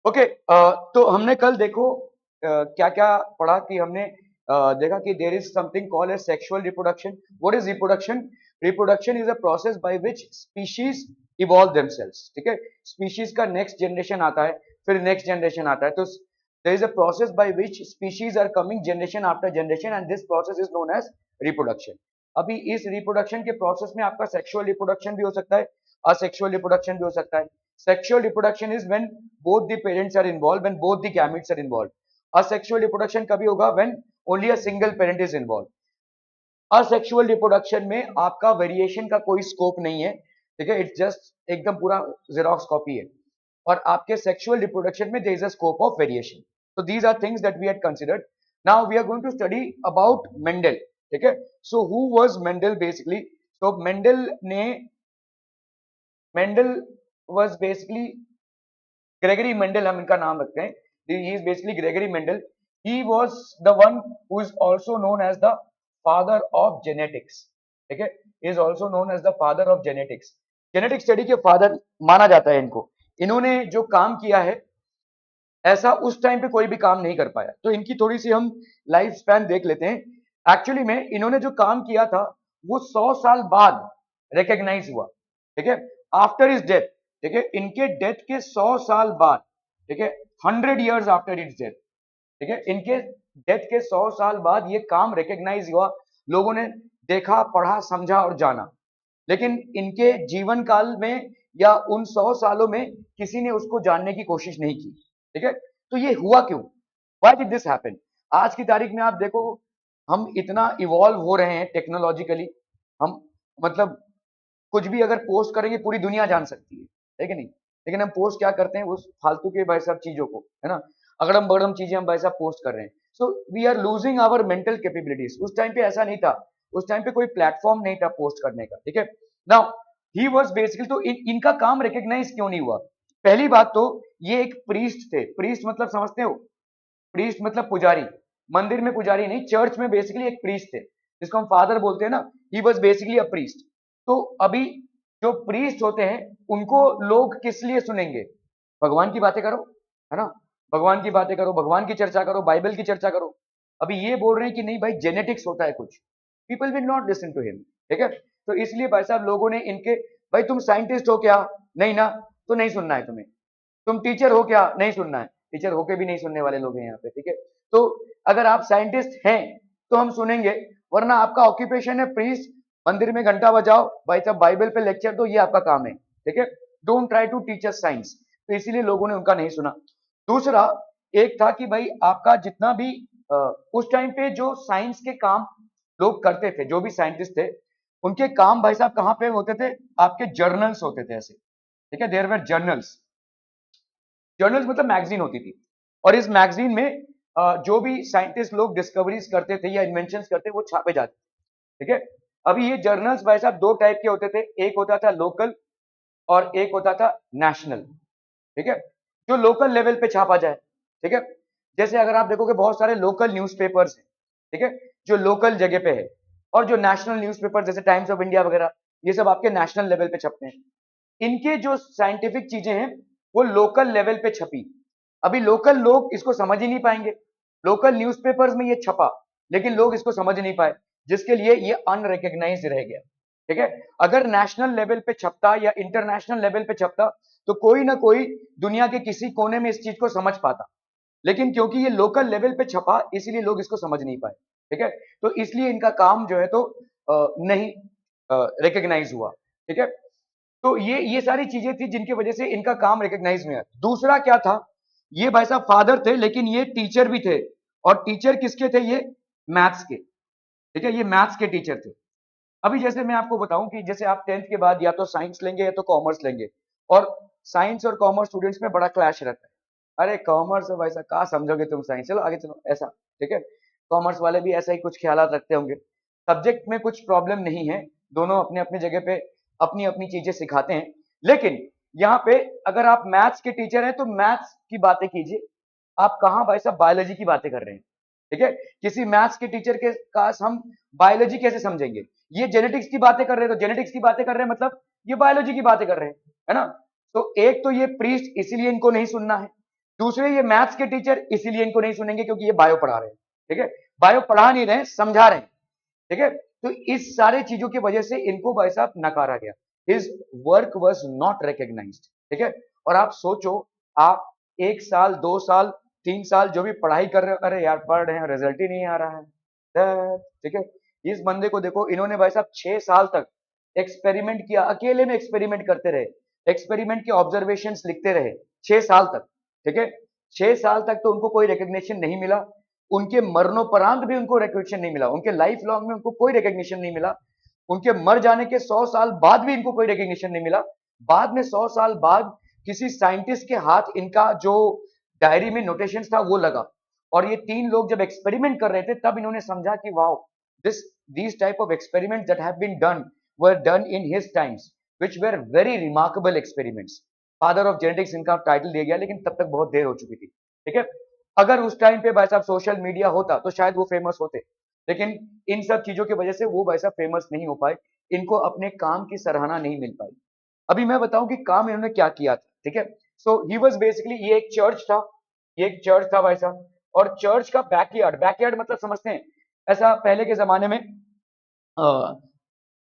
Okay. तो हमने कल देखो क्या क्या पढ़ा कि हमने देखा कि there is something called as sexual reproduction. What is reproduction? Reproduction is a process by which species evolve themselves. ठीक है, स्पीशीज का नेक्स्ट जनरेशन आता है, फिर नेक्स्ट जनरेशन आता है, तो there is a process by which species are coming generation after generation and this process is known as reproduction. अभी इस रिप्रोडक्शन के प्रोसेस में आपका सेक्सुअल रिप्रोडक्शन भी हो सकता है, असेक्सुअल रिप्रोडक्शन भी हो सकता है। Sexual reproduction is when both the parents are involved, when both the gametes are involved. Asexual reproduction कभी होगा when only a single parent is involved. Asexual reproduction में आपका वेरिएशन का कोई स्कोप नहीं है, ठीक है, इट्स जस्ट एकदम पूरा जेरोक्स कॉपी है। और आपके सेक्सुअल रिप्रोडक्शन में there is a scope of variation. so these are things that we had considered. Now we are going to study about Mendel. ठीक है, so who was Mendel basically? so Mendel was basically Gregory Mendel, हम इनका नाम रखते हैं। He is basically Gregory Mendel. He was the one who is also known as the father of genetics. ठीक है, is also known as the father of genetics. Genetic study के father माना जाता है इनको। इन्होंने जो काम किया है ऐसा उस टाइम पे कोई भी काम नहीं कर पाया। तो इनकी थोड़ी सी हम लाइफ स्पैन देख लेते हैं। एक्चुअली में इन्होंने जो काम किया था वो 100 साल बाद रिकॉग्नाइज हुआ। ठीक है, आफ्टर इज डेथ। ठीक है, इनके डेथ के 100 साल बाद, ठीक है, 100 years आफ्टर इज डेथ, ठीक है, इनके डेथ के 100 साल बाद ये काम रिकॉग्नाइज हुआ। लोगों ने देखा, पढ़ा, समझा और जाना। लेकिन इनके जीवन काल में या उन 100 सालों में किसी ने उसको जानने की कोशिश नहीं की। ठीक है, तो ये हुआ क्यों? Why did this happen? आज की तारीख में आप देखो, हम इतना इवॉल्व हो रहे हैं टेक्नोलॉजिकली। हम मतलब कुछ भी अगर पोस्ट करेंगे पूरी दुनिया जान सकती है कि नहीं? लेकिन हम पोस्ट क्या करते हैं उस फालतू के भाई साहब चीजों को, है ना, अगड़म बगड़म चीजें हम भाई साहब पोस्ट कर रहे हैं। So we are losing our mental capabilities. उस टाइम पे ऐसा नहीं था, उस टाइम पे कोई प्लेटफॉर्म नहीं था पोस्ट करने का। ठीक है, नाउ ही वाज बेसिकली, तो इनका काम रिकॉग्नाइज क्यों नहीं हुआ? पहली बात तो ये एक प्रीस्ट थे। प्रीस्ट मतलब समझते हो? प्रीस्ट मतलब पुजारी। मंदिर में पुजारी नहीं, चर्च में बेसिकली एक प्रीस्ट थे जिसको हम फादर बोलते हैं ना। He was basically a priest. तो अभी जो प्रीस्ट होते हैं उनको लोग किस लिए सुनेंगे? भगवान की बातें करो, है ना, भगवान की बातें करो, भगवान की चर्चा करो, बाइबल की चर्चा करो। अभी ये बोल रहे हैं कि नहीं भाई जेनेटिक्स होता है कुछ, people will not listen to him. ठीक है, तो इसलिए भाई साहब लोगों ने इनके, भाई तुम साइंटिस्ट हो क्या? नहीं ना, तो नहीं सुनना है तुम्हें। तुम टीचर हो क्या? नहीं सुनना है। टीचर होके भी नहीं सुनने वाले लोग हैं यहाँ पे। ठीक है, तो अगर आप साइंटिस्ट हैं तो हम सुनेंगे, वरना आपका ऑक्यूपेशन है प्रीस्ट, मंदिर में घंटा बजाओ, भाई साहब बाइबल पे लेक्चर दो, ये आपका काम है। ठीक है, don't try to teach us science. तो इसीलिए लोगों ने उनका नहीं सुना। दूसरा एक था कि भाई आपका जितना भी उस टाइम पे जो साइंस के काम लोग करते थे, जो भी साइंटिस्ट थे, उनके काम भाई साहब कहाँ पे होते थे? आपके जर्नल्स होते थे ऐसे। ठीक है, देयर वर जर्नल्स। जर्नल्स मतलब मैगजीन होती थी। और इस मैगजीन में जो भी साइंटिस्ट लोग डिस्कवरीज करते थे या इन्वेंशन करते थे वो छापे जाते थे। ठीक है, अभी ये जर्नल्स भाई साहब दो टाइप के होते थे। एक होता था लोकल और एक होता था नेशनल। ठीक है, जो लोकल लेवल पे छापा जाए। ठीक है, जैसे अगर आप देखोगे बहुत सारे लोकल न्यूज़पेपर्स हैं, ठीक है, जो लोकल जगह पे है। और जो नेशनल न्यूज़पेपर जैसे टाइम्स ऑफ इंडिया वगैरह, ये सब आपके नेशनल लेवल पे छपते हैं। इनके जो साइंटिफिक चीजें हैं वो लोकल लेवल पे छपी। अभी लोकल लोग इसको समझ ही नहीं पाएंगे। लोकल न्यूज़पेपर्स में ये छपा लेकिन लोग इसको समझ नहीं पाए, जिसके लिए ये अनरिकॉग्नाइज्ड रह गया। ठीक है, अगर नेशनल लेवल पे छपता या इंटरनेशनल लेवल पे छपता तो कोई ना कोई दुनिया के किसी कोने में इस चीज को समझ पाता। लेकिन क्योंकि ये लोकल लेवल पे छपा इसीलिए लोग इसको समझ नहीं पाए। ठीक है, तो इसलिए इनका काम जो है तो नहीं रिकॉग्नाइज हुआ। ठीक है, तो ये सारी चीजें थी जिनकी वजह से इनका काम रिकॉग्नाइज में आया। दूसरा क्या था? ये भाई साहब फादर थे लेकिन ये टीचर भी थे। और टीचर किसके थे? ये मैथ्स के। ठीक है, ये मैथ्स के टीचर थे। अभी जैसे मैं आपको बताऊं कि जैसे आप 10th के बाद या तो साइंस लेंगे या तो कॉमर्स लेंगे, और साइंस और कॉमर्स स्टूडेंट्स में बड़ा क्लैश रहता है। अरे कॉमर्स है भाई साहब, कहाँ समझोगे तुम साइंस, चलो आगे चलो, ऐसा। ठीक है, कॉमर्स वाले भी ऐसा ही कुछ ख्याल रखते होंगे। सब्जेक्ट में कुछ प्रॉब्लम नहीं है, दोनों अपने अपने जगह पे अपनी अपनी चीजें सिखाते हैं। लेकिन यहाँ पे अगर आप मैथ्स के टीचर हैं तो मैथ्स की बातें कीजिए। आप कहाँ भाई साहब बायोलॉजी की बातें कर रहे हैं? ठीक है, किसी मैथ्स के टीचर के पास हम बायोलॉजी कैसे समझेंगे? ये जेनेटिक्स की बातें कर रहे हैं तो जेनेटिक्स की बातें कर रहे हैं, मतलब ये बायोलॉजी की बातें कर रहे हैं, है ना। तो एक तो ये प्रीस्ट, इसीलिए इनको नहीं सुनना है। दूसरे ये मैथ्स के टीचर इसीलिए इनको नहीं सुनेंगे क्योंकि ये बायो पढ़ा रहे हैं, ठीक है, बायो पढ़ा नहीं रहे, समझा रहे हैं, ठीक है। तो इस सारे चीजों की वजह से इनको भाई साहब नकारा गया, his work was not recognised, ठीक है। और आप सोचो, आप 1 साल 2 साल 3 साल जो भी पढ़ाई कर रहे हो, अरे यार पढ़ रहे हैं, रिजल्ट ही नहीं आ रहा है, ठीक है। इस बंदे को देखो, इन्होंने भाई साहब 6 साल तक एक्सपेरिमेंट किया, अकेले में एक्सपेरिमेंट करते रहे, एक्सपेरिमेंट के ऑब्जर्वेशंस लिखते रहे 6 साल तक, ठीक है। 6 साल तक तो उनको कोई रिकग्निशन नहीं मिला, उनके मरणोपरांत भी उनको रिकग्निशन नहीं मिला, उनके लाइफ लॉन्ग में उनको कोई रिकग्निशन नहीं मिला, उनके मर जाने के 100 साल बाद भी इनको कोई रिकग्निशन नहीं मिला। बाद में 100 साल बाद किसी साइंटिस्ट के हाथ इनका जो डायरी में नोटेशन था वो लगा, और ये 3 लोग जब एक्सपेरिमेंट कर रहे थे तब इन्होंने समझा कि wow, this these type of experiment that have been done were done in his times which were very remarkable experiments. Father of genetics इनका टाइटल दिया गया, लेकिन तब तक बहुत देर हो चुकी थी, ठीक है। अगर उस टाइम पे भाई साहब सोशल मीडिया होता तो शायद वो फेमस होते, लेकिन इन सब चीजों की वजह से वो भाई साहब फेमस नहीं हो पाए, इनको अपने काम की सराहना नहीं मिल पाई। अभी मैं बताऊं कि काम इन्होंने क्या किया था, ठीक है। सो ही वाज बेसिकली, ये एक चर्च था, ये एक चर्च था भाई साहब, और चर्च का बैकयार्ड, बैकयार्ड मतलब समझते हैं, ऐसा पहले के जमाने में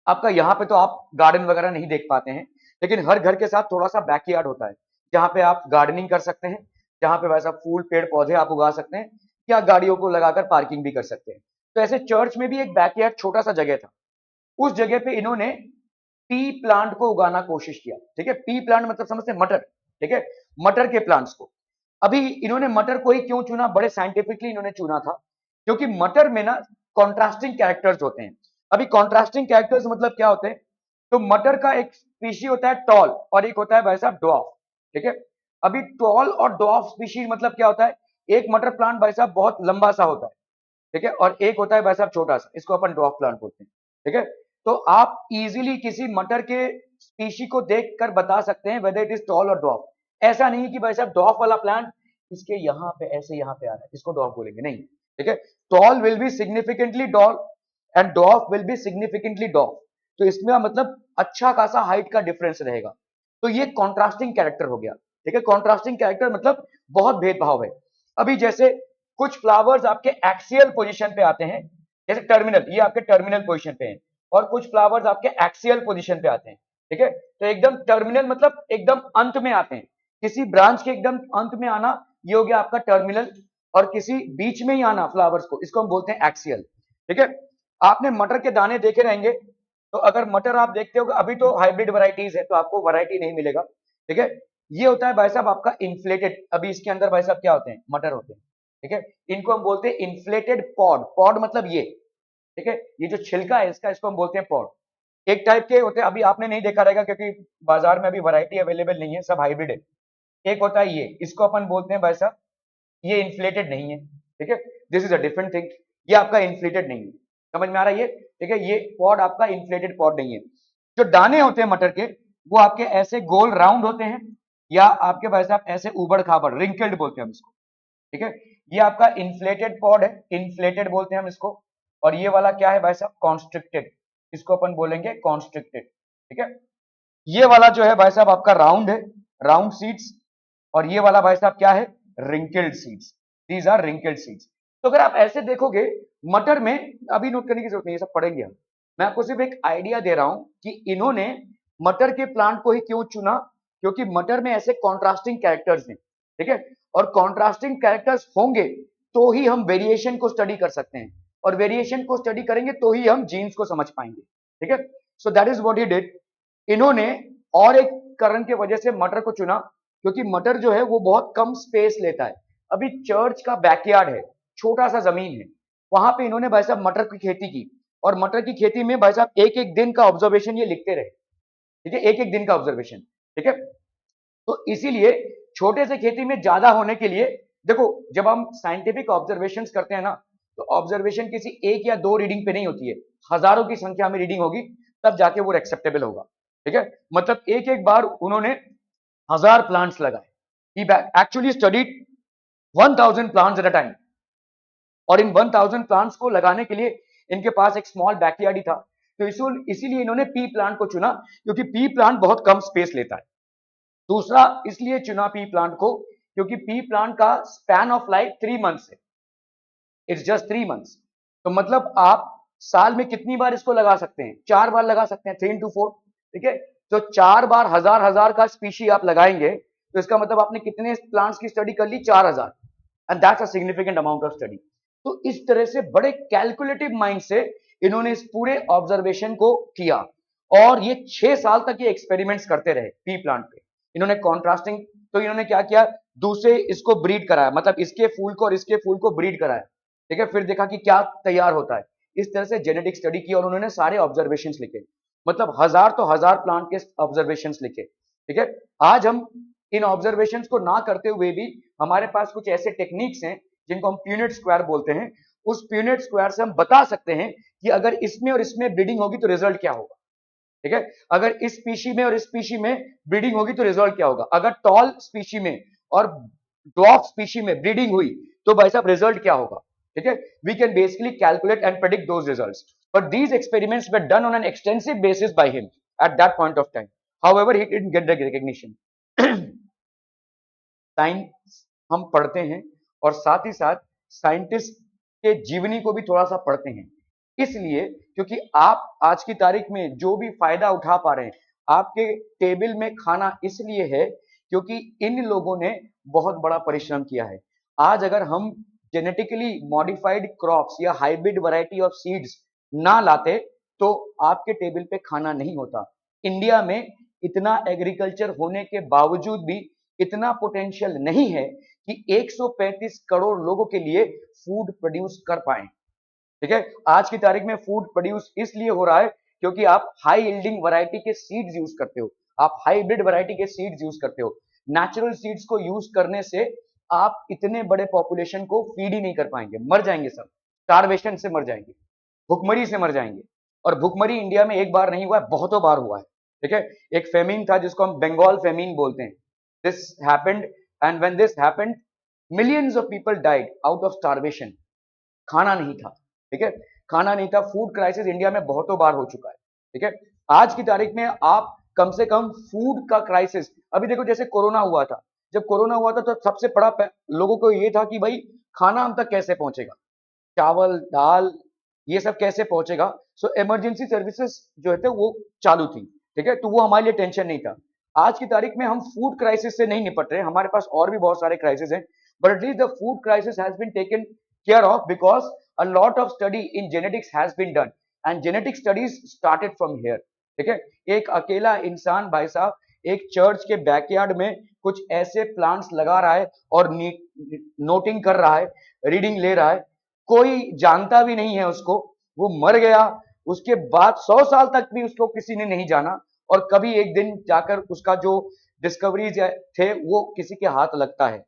आपका यहाँ पे तो आप गार्डन वगैरह नहीं देख पाते हैं, लेकिन हर घर के साथ थोड़ा सा बैकयार्ड होता है, जहाँ पे आप गार्डनिंग कर सकते हैं, जहाँ पे वैसा फूल पेड़ पौधे आप उगा सकते हैं, या गाड़ियों को लगाकर पार्किंग भी कर सकते हैं। तो ऐसे चर्च में भी एक बैकयार्ड छोटा सा जगह था, उस जगह पे इन्होंने पी प्लांट को उगाना कोशिश किया, ठीक है। पी प्लांट मतलब समझते हैं, मटर, ठीक है, मटर के प्लांट्स को। अभी इन्होंने मटर को ही क्यों चुना, बड़े साइंटिफिकली इन्होंने चुना था, क्योंकि मटर में ना कॉन्ट्रास्टिंग कैरेक्टर्स होते हैं। अभी कॉन्ट्रास्टिंग कैरेक्टर्स मतलब क्या होते हैं, तो मटर का एक स्पीशी होता है टॉल, और एक होता है भाई साहब डॉफ, ठीक है। अभी टॉल और डॉफ स्पीशीज मतलब क्या होता है, एक मटर प्लांट भाई साहब बहुत लंबा सा होता है, ठीक है, और एक होता है भाई साहब छोटा सा, इसको अपन डॉफ प्लांट बोलते हैं, ठीक है। तो आप इजीली किसी मटर के स्पीशी को देखकर बता सकते हैं वेदर इट इज टॉल और डॉफ। ऐसा नहीं कि भाई साहब डॉफ वाला प्लांट इसके यहाँ पे ऐसे यहाँ पे आ रहा है, इसको डॉफ बोलेंगे, नहीं, ठीक है। Tall will be significantly tall and dwarf will be significantly dwarf. तो इसमें मतलब अच्छा खासा हाइट का डिफरेंस रहेगा। तो ये कॉन्ट्रास्टिंग कैरेक्टर हो गया, ठीक है। कॉन्ट्रास्टिंग कैरेक्टर मतलब बहुत भेदभाव है। अभी जैसे कुछ फ्लावर्स आपके एक्सियल पोजीशन पे आते हैं, जैसे टर्मिनल, ये आपके टर्मिनल पोजीशन पे हैं, और कुछ फ्लावर्स आपके एक्सियल पोजीशन पे आते हैं, ठीक है। तो एकदम टर्मिनल मतलब एकदम अंत में आते हैं, किसी ब्रांच के एकदम अंत में आना, ये हो गया आपका टर्मिनल, और किसी बीच में ही आना फ्लावर्स को, इसको हम बोलते हैं एक्सियल, ठीक है। आपने मटर के दाने देखे रहेंगे, तो अगर मटर आप देखते हो, अभी तो हाइब्रिड वैरायटीज है तो आपको वैरायटी नहीं मिलेगा, ठीक है। ये होता है भाई साहब आपका इन्फ्लेटेड, अभी इसके अंदर भाई साहब क्या होते हैं, मटर होते हैं, ठीक है। इनको हम बोलते हैं इन्फ्लेटेड पॉड, पॉड मतलब ये, ठीक है, ये जो छिलका है इसका, इसको हम बोलते हैं पॉड। एक टाइप के होते हैं, अभी आपने नहीं देखा रहेगा क्योंकि बाजार में अभी वैरायटी अवेलेबल नहीं है, सब हाइब्रिड है। एक होता है ये, इसको अपन बोलते हैं भाई साहब, ये इन्फ्लेटेड नहीं है, ठीक है, this is a different thing. ये आपका इन्फ्लेटेड नहीं है, समझ में आ रहा है ये, ठीक है। ये पॉड आपका इन्फ्लेटेड पॉड नहीं है। जो दाने होते हैं मटर के, वो आपके ऐसे गोल राउंड होते हैं, या आपके भाई साहब ऐसे उबड़ खाबड़ रिंकल्ड बोलते हैं हम इसको, ठीक है। ये आपका इन्फ्लेटेड पॉड है, इन्फ्लेटेड बोलते हैं हम इसको। और ये वाला क्या है भाई साहब, कॉन्स्ट्रिक्टेड, इसको अपन बोलेंगे कॉन्स्ट्रिक्टेड, ठीक है। ये वाला जो है भाई साहब आपका राउंड है, राउंड सीड्स, और ये वाला भाई साहब क्या है, wrinkled seeds, these are wrinkled seeds. तो अगर आप ऐसे देखोगे मटर में, अभी नोट करने की जरूरत नहीं है, सब पढ़ेंगे हम, मैं आपको सिर्फ एक आइडिया दे रहा हूं कि इन्होंने मटर के प्लांट को ही क्यों चुना, क्योंकि मटर में ऐसे कॉन्ट्रास्टिंग कैरेक्टर्स हैं, ठीक है। और कॉन्ट्रास्टिंग कैरेक्टर्स होंगे तो ही हम वेरिएशन को स्टडी कर सकते हैं, और वेरिएशन को स्टडी करेंगे तो ही हम जीन्स को समझ पाएंगे, ठीक है। सो that is what he did. इन्होंने और एक कारण की वजह से मटर को चुना, क्योंकि मटर जो है वो बहुत कम स्पेस लेता है। अभी चर्च का बैकयार्ड है, छोटा सा जमीन है, वहां पे इन्होंने भाई साहब मटर की खेती की, और मटर की खेती में भाई साहब एक एक दिन का ऑब्जर्वेशन ये लिखते रहे, ठीक है, एक एक दिन का ऑब्जर्वेशन, ठीक है। तो इसीलिए छोटे से खेती में ज्यादा होने के लिए, देखो जब हम साइंटिफिक ऑब्जर्वेशंस करते हैं ना, तो ऑब्जर्वेशन किसी एक या दो रीडिंग पे नहीं होती है, हजारों की संख्या में रीडिंग होगी, तब जाके वो एक्सेप्टेबल होगा, ठीक है। मतलब एक एक बार उन्होंने 1000 प्लांट्स लगाए, he actually studied 1000 plants at a time, और इन 1000 प्लांट्स को लगाने के लिए इनके पास एक स्मॉल बैकयार्ड ही था। तो इसीलिए इन्होंने पी प्लांट को चुना, क्योंकि पी प्लांट बहुत कम स्पेस लेता है। दूसरा इसलिए चुना पी प्लांट को, क्योंकि पी प्लांट का स्पैन ऑफ लाइफ 3 मंथ्स है, इट्स जस्ट 3 मंथ्स। तो मतलब आप साल में कितनी बार इसको लगा सकते हैं? 4 बार लगा सकते हैं, 3 to 4। ठीक है, तो 4 बार हजार हजार का स्पीशी आप लगाएंगे, तो इसका मतलब आपने कितने प्लांट्स की स्टडी कर ली? 4,000। And that's a significant amount of study. तो इस तरह से बड़े कैलकुलेटिव माइंड से इन्होंने इस पूरे ऑब्जर्वेशन को किया, और ये 6 साल तक ये एक्सपेरिमेंट्स करते रहे पी प्लांट पे। इन्होंने कॉन्ट्रास्टिंग, तो इन्होंने क्या किया, दूसरे इसको ब्रीड कराया, मतलब इसके फूल को और इसके फूल को ब्रीड कराया। ठीक है, फिर देखा कि क्या तैयार होता है। इस तरह से जेनेटिक स्टडी की और उन्होंने सारे ऑब्जर्वेशंस लिखे, मतलब हजार तो हजार प्लांट के ऑब्जर्वेशंस लिखे। ठीक है, आज हम इन ऑब्जर्वेशंस को ना करते हुए भी हमारे पास कुछ ऐसे टेक्निक्स हैं जिनको हम प्यूनेट स्क्वायर बोलते हैं। उस प्यूनेट स्क्वायर से हम बता सकते हैं कि अगर इसमें और इसमें ब्रीडिंग होगी तो रिजल्ट क्या होगा। ठीक है, अगर इस स्पीशी में और इस स्पीशी में ब्रीडिंग होगी तो रिजल्ट क्या होगा। अगर टॉल स्पीशी में और ड्वार्फ स्पीशी में ब्रीडिंग हुई तो भाई साहब रिजल्ट क्या होगा। ठीक है, we can basically calculate and predict those results, but these experiments were done on an extensive basis by him at that point of time. However he didn't get the recognition. Science हम पढ़ते हैं और साथ ही साथ scientist के जीवनी को भी थोड़ा सा पढ़ते हैं, इसलिए क्योंकि आप आज की तारीख में जो भी फायदा उठा पा रहे हैं, आपके टेबल में खाना इसलिए है क्योंकि इन लोगों ने बहुत बड़ा परिश्रम किया है। आज अगर हम जेनेटिकली मॉडिफाइड क्रॉप्स या हाइब्रिड वैरायटी ऑफ सीड्स ना लाते तो आपके टेबल पे खाना नहीं होता। इंडिया में इतना एग्रीकल्चर होने के बावजूद भी इतना पोटेंशियल नहीं है कि 135 करोड़ लोगों के लिए फूड प्रोड्यूस कर पाए। ठीक है, आज की तारीख में फूड प्रोड्यूस इसलिए हो रहा है क्योंकि आप हाई यील्डिंग वैरायटी के सीड्स यूज करते हो, आप हाइब्रिड वैरायटी के सीड्स यूज करते हो। नेचुरल सीड्स को यूज करने से आप इतने बड़े पॉपुलेशन को फीड ही नहीं कर पाएंगे, मर जाएंगे सब, स्टारवेशन से मर जाएंगे, भुखमरी से मर जाएंगे। और भुखमरी इंडिया में एक बार नहीं हुआ है, बहुतों बार हुआ है। ठीक है, एक फेमिन था जिसको हम बंगाल फेमिन बोलते हैं। This happened, and when this happened millions of people died out of starvation. खाना नहीं था। ठीक है, खाना नहीं था। फूड क्राइसिस इंडिया में बहुतों बार हो चुका है। ठीक है, आज की तारीख में आप कम से कम फूड का क्राइसिस, अभी देखो जैसे कोरोना हुआ था, जब कोरोना हुआ था तो सबसे बड़ा लोगों को ये था कि भाई खाना हम तक कैसे पहुंचेगा, चावल दाल ये सब कैसे पहुंचेगा। सो इमरजेंसी सर्विसेज जो है वो चालू थी। ठीक है, तो वो हमारे लिए टेंशन नहीं था। आज की तारीख में हम फूड क्राइसिस से नहीं निपट रहे, हमारे पास और भी बहुत सारे क्राइसिस हैं, but at least the food crisis has been taken care of because a lot of study in genetics has been done and genetic studies started from here। ठीक है, एक अकेला इंसान भाई साहब एक चर्च के बैकयार्ड में कुछ ऐसे प्लांट्स लगा रहा है और नोटिंग कर रहा है, रीडिंग ले रहा है, कोई जानता भी नहीं है उसको, वो मर गया, उसके बाद 100 साल तक भी उसको किसी ने नहीं जाना, और कभी एक दिन जाकर उसका जो डिस्कवरीज थे वो किसी के हाथ लगता है।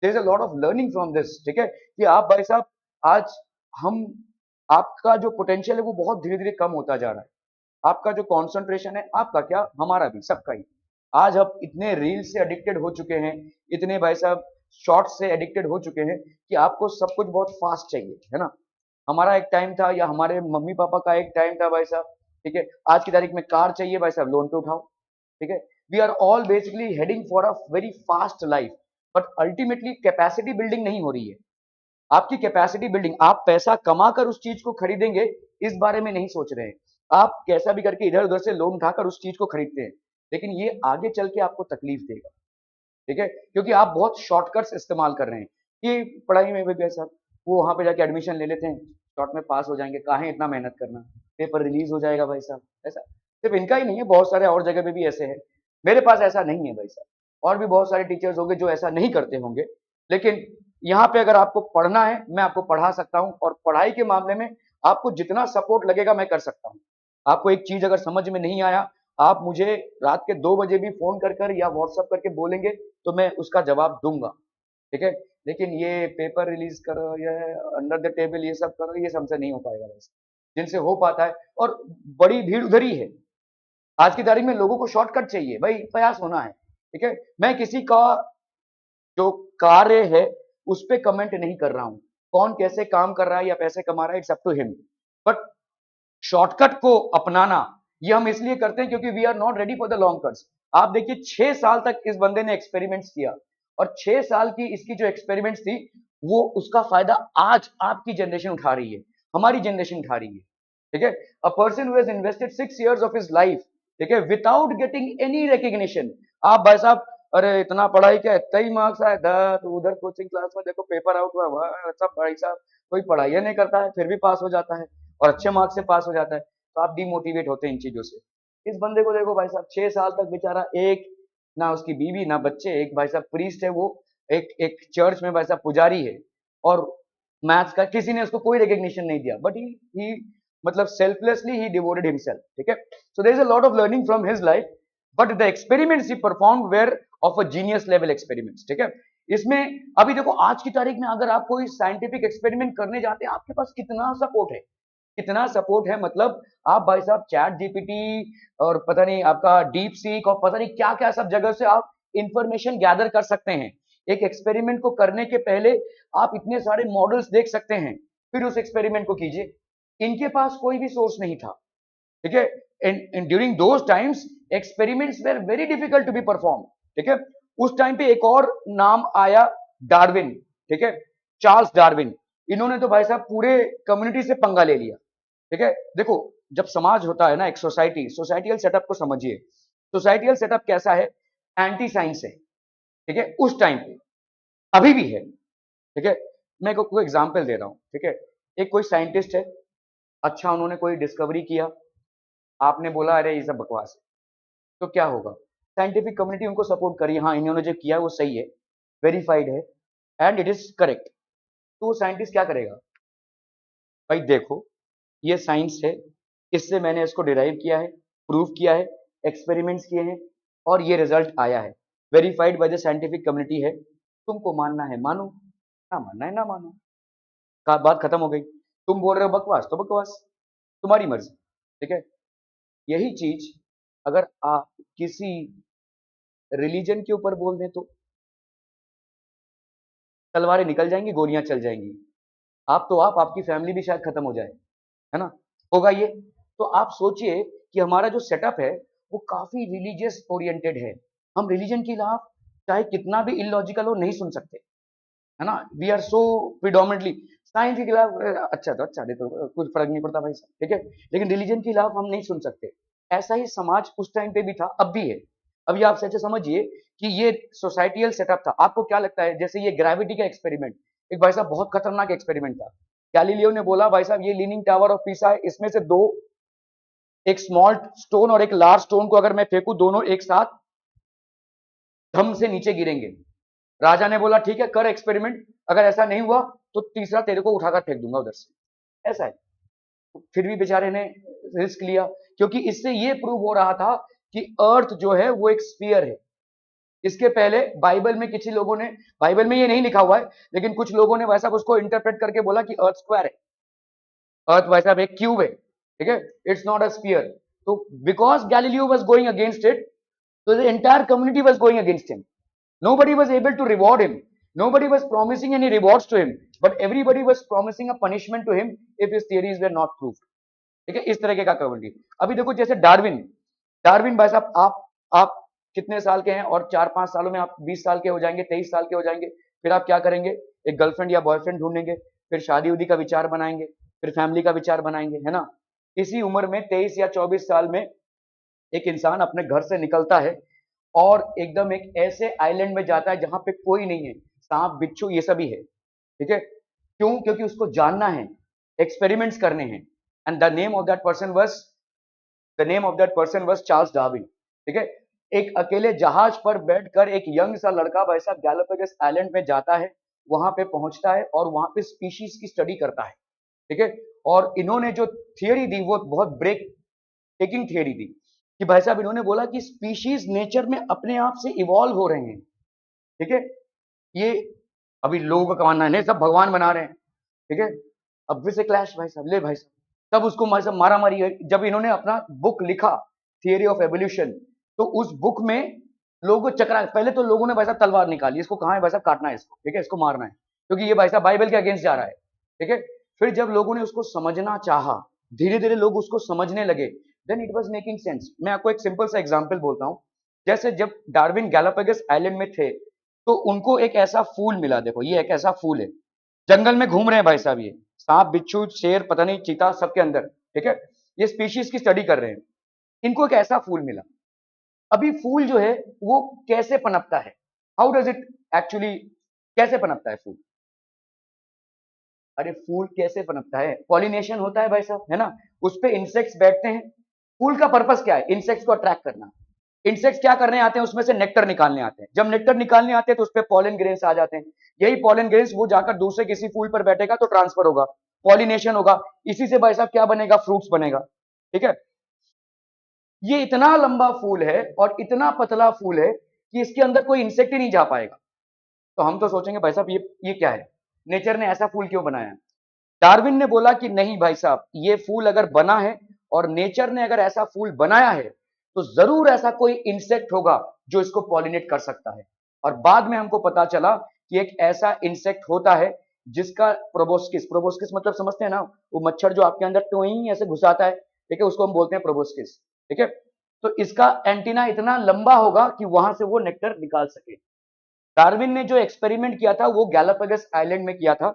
There is a lot of learning from this. ठीक है, कि आप भाई साहब आज हम, आपका जो पोटेंशियल है वो बहुत धीरे धीरे कम होता जा रहा है, आपका जो कंसंट्रेशन है, आपका क्या हमारा भी सबका ही। आज हम इतने रील से एडिक्टेड हो चुके हैं, इतने भाई साहब शॉर्ट्स से एडिक्टेड हो चुके हैं कि आपको सब कुछ बहुत फास्ट चाहिए, है ना। हमारा एक टाइम था, या हमारे मम्मी पापा का एक टाइम था भाई साहब, ठीक है, आज की तारीख में कार चाहिए भाई साहब लोन पे उठाओ। ठीक है, we are all basically heading for a very fast life, but ultimately capacity building नहीं हो रही है। आपकी कैपेसिटी बिल्डिंग, आप पैसा कमाकर उस चीज को खरीदेंगे इस बारे में नहीं सोच रहे हैं, आप कैसा भी करके इधर उधर से लोन उठाकर उस चीज को खरीदते हैं, लेकिन ये आगे चल के आपको तकलीफ देगा। ठीक है, क्योंकि आप बहुत शॉर्टकट्स इस्तेमाल कर रहे हैं। ये पढ़ाई में भी कैसा, वो वहां पे जाके एडमिशन ले लेते हैं, शॉर्ट में पास हो जाएंगे, काहे इतना मेहनत करना, पेपर रिलीज हो जाएगा भाई साहब। ऐसा सिर्फ इनका ही नहीं है, बहुत सारे और जगह पे भी ऐसे है। मेरे पास ऐसा नहीं है भाई साहब, और भी बहुत सारे टीचर्स होंगे जो ऐसा नहीं करते होंगे, लेकिन यहाँ पे अगर आपको पढ़ना है मैं आपको पढ़ा सकता हूँ, और पढ़ाई के मामले में आपको जितना सपोर्ट लगेगा मैं कर सकता हूँ। आपको एक चीज अगर समझ में नहीं आया, आप मुझे रात के 2 बजे भी फोन कर कर या व्हाट्सअप करके बोलेंगे तो मैं उसका जवाब दूंगा। ठीक है, लेकिन ये पेपर रिलीज करो, ये अंडर द टेबल ये सब करो, ये हमसे नहीं हो पाएगा वैसे, जिनसे हो पाता है, और बड़ी भीड़ उधर ही है। आज की तारीख में लोगों को शॉर्टकट चाहिए भाई, प्रयास होना है। ठीक है, मैं किसी का जो कार्य है उस पर कमेंट नहीं कर रहा हूं, कौन कैसे काम कर रहा है या पैसे कमा रहा है, it's up to him, but shortcut को अपनाना ये हम इसलिए करते हैं क्योंकि we are not ready for the long cuts. आप देखिए 6 साल तक इस बंदे ने एक्सपेरिमेंट्स किया, और 6 साल की इसकी जो एक्सपेरिमेंट्स थी, वो उसका फायदा आज आपकी जनरेशन उठा रही है, हमारी जनरेशन उठा रही है। ठीक है, a person who has invested 6 years of his life, ठीक है, विदाउट गेटिंग एनी रिकग्निशन। आप भाई साहब, अरे इतना पढ़ाई क्या, इतना ही मार्क्स आया था, तो उधर कोचिंग क्लास में देखो पेपर आउट हुआ, वाह सब भाई साहब, कोई पढ़ाई नहीं करता है फिर भी पास हो जाता है और अच्छे मार्क्स से पास हो जाता है, तो आप डिमोटिवेट होते हैं इन चीजों से। इस बंदे को देखो भाई साहब, 6 साल तक बेचारा, एक ना उसकी बीवी ना बच्चे, एक भाई साहब प्रीस्ट है वो, एक एक चर्च में भाई साहब पुजारी है, और मैथ्स का किसी ने उसको कोई रिकग्निशन नहीं दिया, बट ही मतलब सेल्फलेसली ही डिवोटेड हिमसेल्फ। ठीक है, so there is a lot of learning from his life, but the experiments he performed were of a genius level experiments. ठीक है, इसमें अभी देखो आज की तारीख में अगर आप कोई साइंटिफिक एक्सपेरिमेंट करने जाते हैं, आपके पास कितना सपोर्ट है, कितना सपोर्ट है, मतलब आप भाई साहब चैट जीपीटी और पता नहीं आपका डीप सीक और पता नहीं क्या क्या सब जगह से आप इंफॉर्मेशन गैदर कर सकते हैं। एक एक्सपेरिमेंट को करने के पहले आप इतने सारे मॉडल्स देख सकते हैं, फिर उस एक्सपेरिमेंट को कीजिए। इनके पास कोई भी सोर्स नहीं था। ठीक है, and during those times experiments were very difficult to be perform. ठीक है, उस टाइम पे एक और नाम आया, डार्विन। ठीक है, चार्ल्स डार्विन, इन्होंने तो भाई साहब पूरे कम्युनिटी से पंगा ले लिया। ठीक है, देखो जब समाज होता है ना, एक सोसाइटी, सोसाइटियल सेटअप को समझिए। सोसाइटियल सेटअप कैसा है, एंटी साइंस है। ठीक है, उस टाइम पे, अभी भी है। ठीक है, मैं कोई एग्जांपल दे रहा हूं। ठीक है, एक कोई साइंटिस्ट है, अच्छा उन्होंने कोई डिस्कवरी किया, आपने बोला अरे ये सब बकवास है, तो क्या होगा, साइंटिफिक कम्युनिटी उनको सपोर्ट करी, हाँ इन्होंने जो किया वो सही है, वेरीफाइड है एंड इट इज करेक्ट, तो वो साइंटिस्ट क्या करेगा, भाई देखो ये साइंस है, इससे मैंने इसको डिराइव किया है, प्रूव किया है, एक्सपेरिमेंट्स किए हैं और ये रिजल्ट आया है, verified by the scientific community है, तुमको मानना है मानो, ना मानना है ना मानो, का बात खत्म हो गई। तुम बोल रहे हो बकवास तो बकवास, तुम्हारी मर्जी। ठीक है, यही चीज अगर आप किसी रिलीजन के ऊपर बोल दें तो तलवारें निकल जाएंगी, गोलियां चल जाएंगी, आप तो आपकी फैमिली भी शायद खत्म हो जाए, है ना, होगा ये। तो आप सोचिए कि हमारा जो सेटअप है वो काफी रिलीजियस ओरिएंटेड है, हम रिलीजन के खिलाफ चाहे कितना भी इलॉजिकल हो नहीं सुन सकते, है ना, we are so predominantly science के खिलाफ, अच्छा तो अच्छा, देखो कुछ फर्क नहीं पड़ता भाई साहब। ठीक है, लेकिन रिलीजन के खिलाफ हम नहीं सुन सकते। ऐसा ही समाज उस टाइम पे भी था, अब भी है। अभी आप सच समझिए कि ये सोसाइटियल सेटअप था। आपको क्या लगता है, जैसे ये ग्रेविटी का एक्सपेरिमेंट, एक भाई साहब बहुत खतरनाक एक्सपेरिमेंट था। गैलीलियो ने बोला भाई साहब ये लीनिंग टावर ऑफ पीसा है, इसमें से दो, एक स्मॉल स्टोन और एक लार्ज स्टोन को अगर मैं फेंकूं, दोनों एक साथ धम से नीचे गिरेंगे। राजा ने बोला ठीक है कर एक्सपेरिमेंट, अगर ऐसा नहीं हुआ तो तीसरा तेरे को उठाकर फेंक दूंगा उधर से। ऐसा है, फिर भी बेचारे ने रिस्क लिया, क्योंकि इससे ये प्रूव हो रहा था कि अर्थ जो है वो एक स्फीयर है। इसके पहले बाइबल में किसी लोगों ने, बाइबल में ये नहीं लिखा हुआ है, लेकिन कुछ लोगों ने वैसा उसको इंटरप्रेट करके बोला कि अर्थ स्क्वायर है, अर्थ वैसा एक क्यूब है। ठीक है, इट्स नॉट अ स्फीयर। तो because Galileo was going against it, so the entire community was going against him. Nobody was able to reward him. Nobody was promising any rewards to him, but everybody was promising a punishment to him if his theories were not proved. ठीक है, इस तरह का community. अभी देखो जैसे Darwin, Darwin भाई साहब, आप कितने साल के हैं और 4-5 सालों में आप 20 साल के हो जाएंगे, 23 साल के हो जाएंगे, फिर आप क्या करेंगे, एक गर्लफ्रेंड या बॉयफ्रेंड ढूंढेंगे, फिर शादी उदी का विचार बनाएंगे, फिर फैमिली का विचार बनाएंगे, है ना। इसी उम्र में 23 या 24 साल में एक इंसान अपने घर से निकलता है और एकदम एक ऐसे आइलैंड में जाता है जहां पे कोई नहीं है, सांप बिच्छू ये सभी है। ठीक है, क्यों, क्योंकि उसको जानना है, एक्सपेरिमेंट्स करने हैं, and the name of that person was, the name of that person was Charles Darwin. ठीक है, एक अकेले जहाज पर बैठकर एक यंग सा लड़का भाई साहब गैलापागोस आइलैंड में जाता है, वहां पे पहुंचता है और वहां पे स्पीशीज की स्टडी करता है। ठीक है, और इन्होंने जो थियरी दी वो बहुत ब्रेक टेकिंग थियरी दी, कि भाई साहब इन्होंने बोला कि स्पीशीज नेचर में अपने आप से इवॉल्व हो रहे हैं। ठीक है, ये अभी लोगों का मानना है सब भगवान बना रहे हैं। ठीक है, अब फिर से क्लैश भाई साहब, ले भाई साहब, तब उसको भाई साहब मारा मारी है। जब इन्होंने अपना बुक लिखा थियरी ऑफ एवोल्यूशन, तो उस बुक में लोगों को चकरा, पहले तो लोगों ने भाई साहब तलवार निकाली, इसको कहां है भाई साहब काटना है इसको, ठीक है, इसको मारना है, क्योंकि ये भाई साहब बाइबल के अगेंस्ट जा रहा है। ठीक है, फिर जब लोगों ने उसको समझना चाहा, धीरे धीरे लोग उसको समझने लगे, then it was making sense. मैं आपको एक सिंपल सा एग्जांपल बोलता हूं, जैसे जब डार्विन गैलापागोस आइलैंड में थे, तो उनको एक ऐसा फूल मिला, देखो ये एक ऐसा फूल है, जंगल में घूम रहे हैं भाई साहब, ये सांप बिच्छू शेर पता नहीं चीता सबके अंदर, ठीक है, ये स्पीशीज की स्टडी कर रहे हैं, इनको एक ऐसा फूल मिला। अभी फूल जो है वो कैसे पनपता है, हाउ डज इट एक्चुअली, कैसे पनपता है फूल? अरे फूल कैसे पनपता है, पॉलिनेशन होता है भाई साहब, है ना, उस पे इंसेक्ट्स बैठते हैं। फूल का पर्पस क्या है, इंसेक्ट्स को अट्रैक्ट करना। इंसेक्ट्स क्या करने आते हैं, उसमें से नेक्टर निकालने आते हैं, जब नेक्टर निकालने आते हैं तो उस पे पॉलन ग्रेन्स आ जाते हैं, यही पॉलन ग्रेन्स वो जाकर दूसरे किसी फूल पर बैठेगा तो ट्रांसफर होगा, पॉलिनेशन होगा, इसी से भाई साहब क्या बनेगा, फ्रूट्स बनेगा, ठीक है। ये इतना लंबा फूल है और इतना पतला फूल है कि इसके अंदर कोई इंसेक्ट ही नहीं जा पाएगा। तो हम तो सोचेंगे भाई साहब ये क्या है, नेचर ने ऐसा फूल क्यों बनाया? डार्विन ने बोला कि नहीं भाई साहब, ये फूल अगर बना है और नेचर ने अगर ऐसा फूल बनाया है तो जरूर ऐसा कोई इंसेक्ट होगा जो इसको पॉलिनेट कर सकता है। और बाद में हमको पता चला कि एक ऐसा इंसेक्ट होता है जिसका प्रोबोस्किस, प्रोबोस्किस मतलब समझते हैं ना, वो मच्छर जो आपके अंदर टोई ऐसे घुसाता है, ठीक है, उसको हम बोलते हैं प्रोबोस्किस, ठीक है। तो इसका एंटीना इतना लंबा होगा कि वहां से वो नेक्टर निकाल सके। डार्विन ने जो एक्सपेरिमेंट किया था वो गैलापागस आइलैंड में किया था।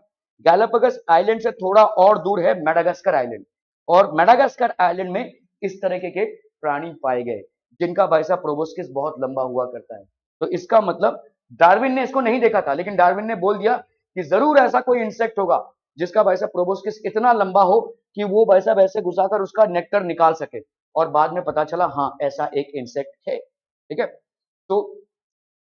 गैलापागस आइलैंड से थोड़ा और दूर है मेडागास्कर आइलैंड, और मेडागास्कर आइलैंड में इस तरह के प्राणी पाए गए जिनका भाई साहब प्रोबोस्किस बहुत लंबा हुआ करता है। तो इसका मतलब डार्विन ने इसको नहीं देखा था, लेकिन डार्विन ने बोल दिया कि जरूर ऐसा कोई इंसेक्ट होगा जिसका भाई साहब प्रोबोस्किस इतना लंबा हो कि वो भाई साहब ऐसे घुसाकर उसका नेक्टर निकाल सके। और बाद में पता चला हाँ ऐसा एक इंसेक्ट है, ठीक है। तो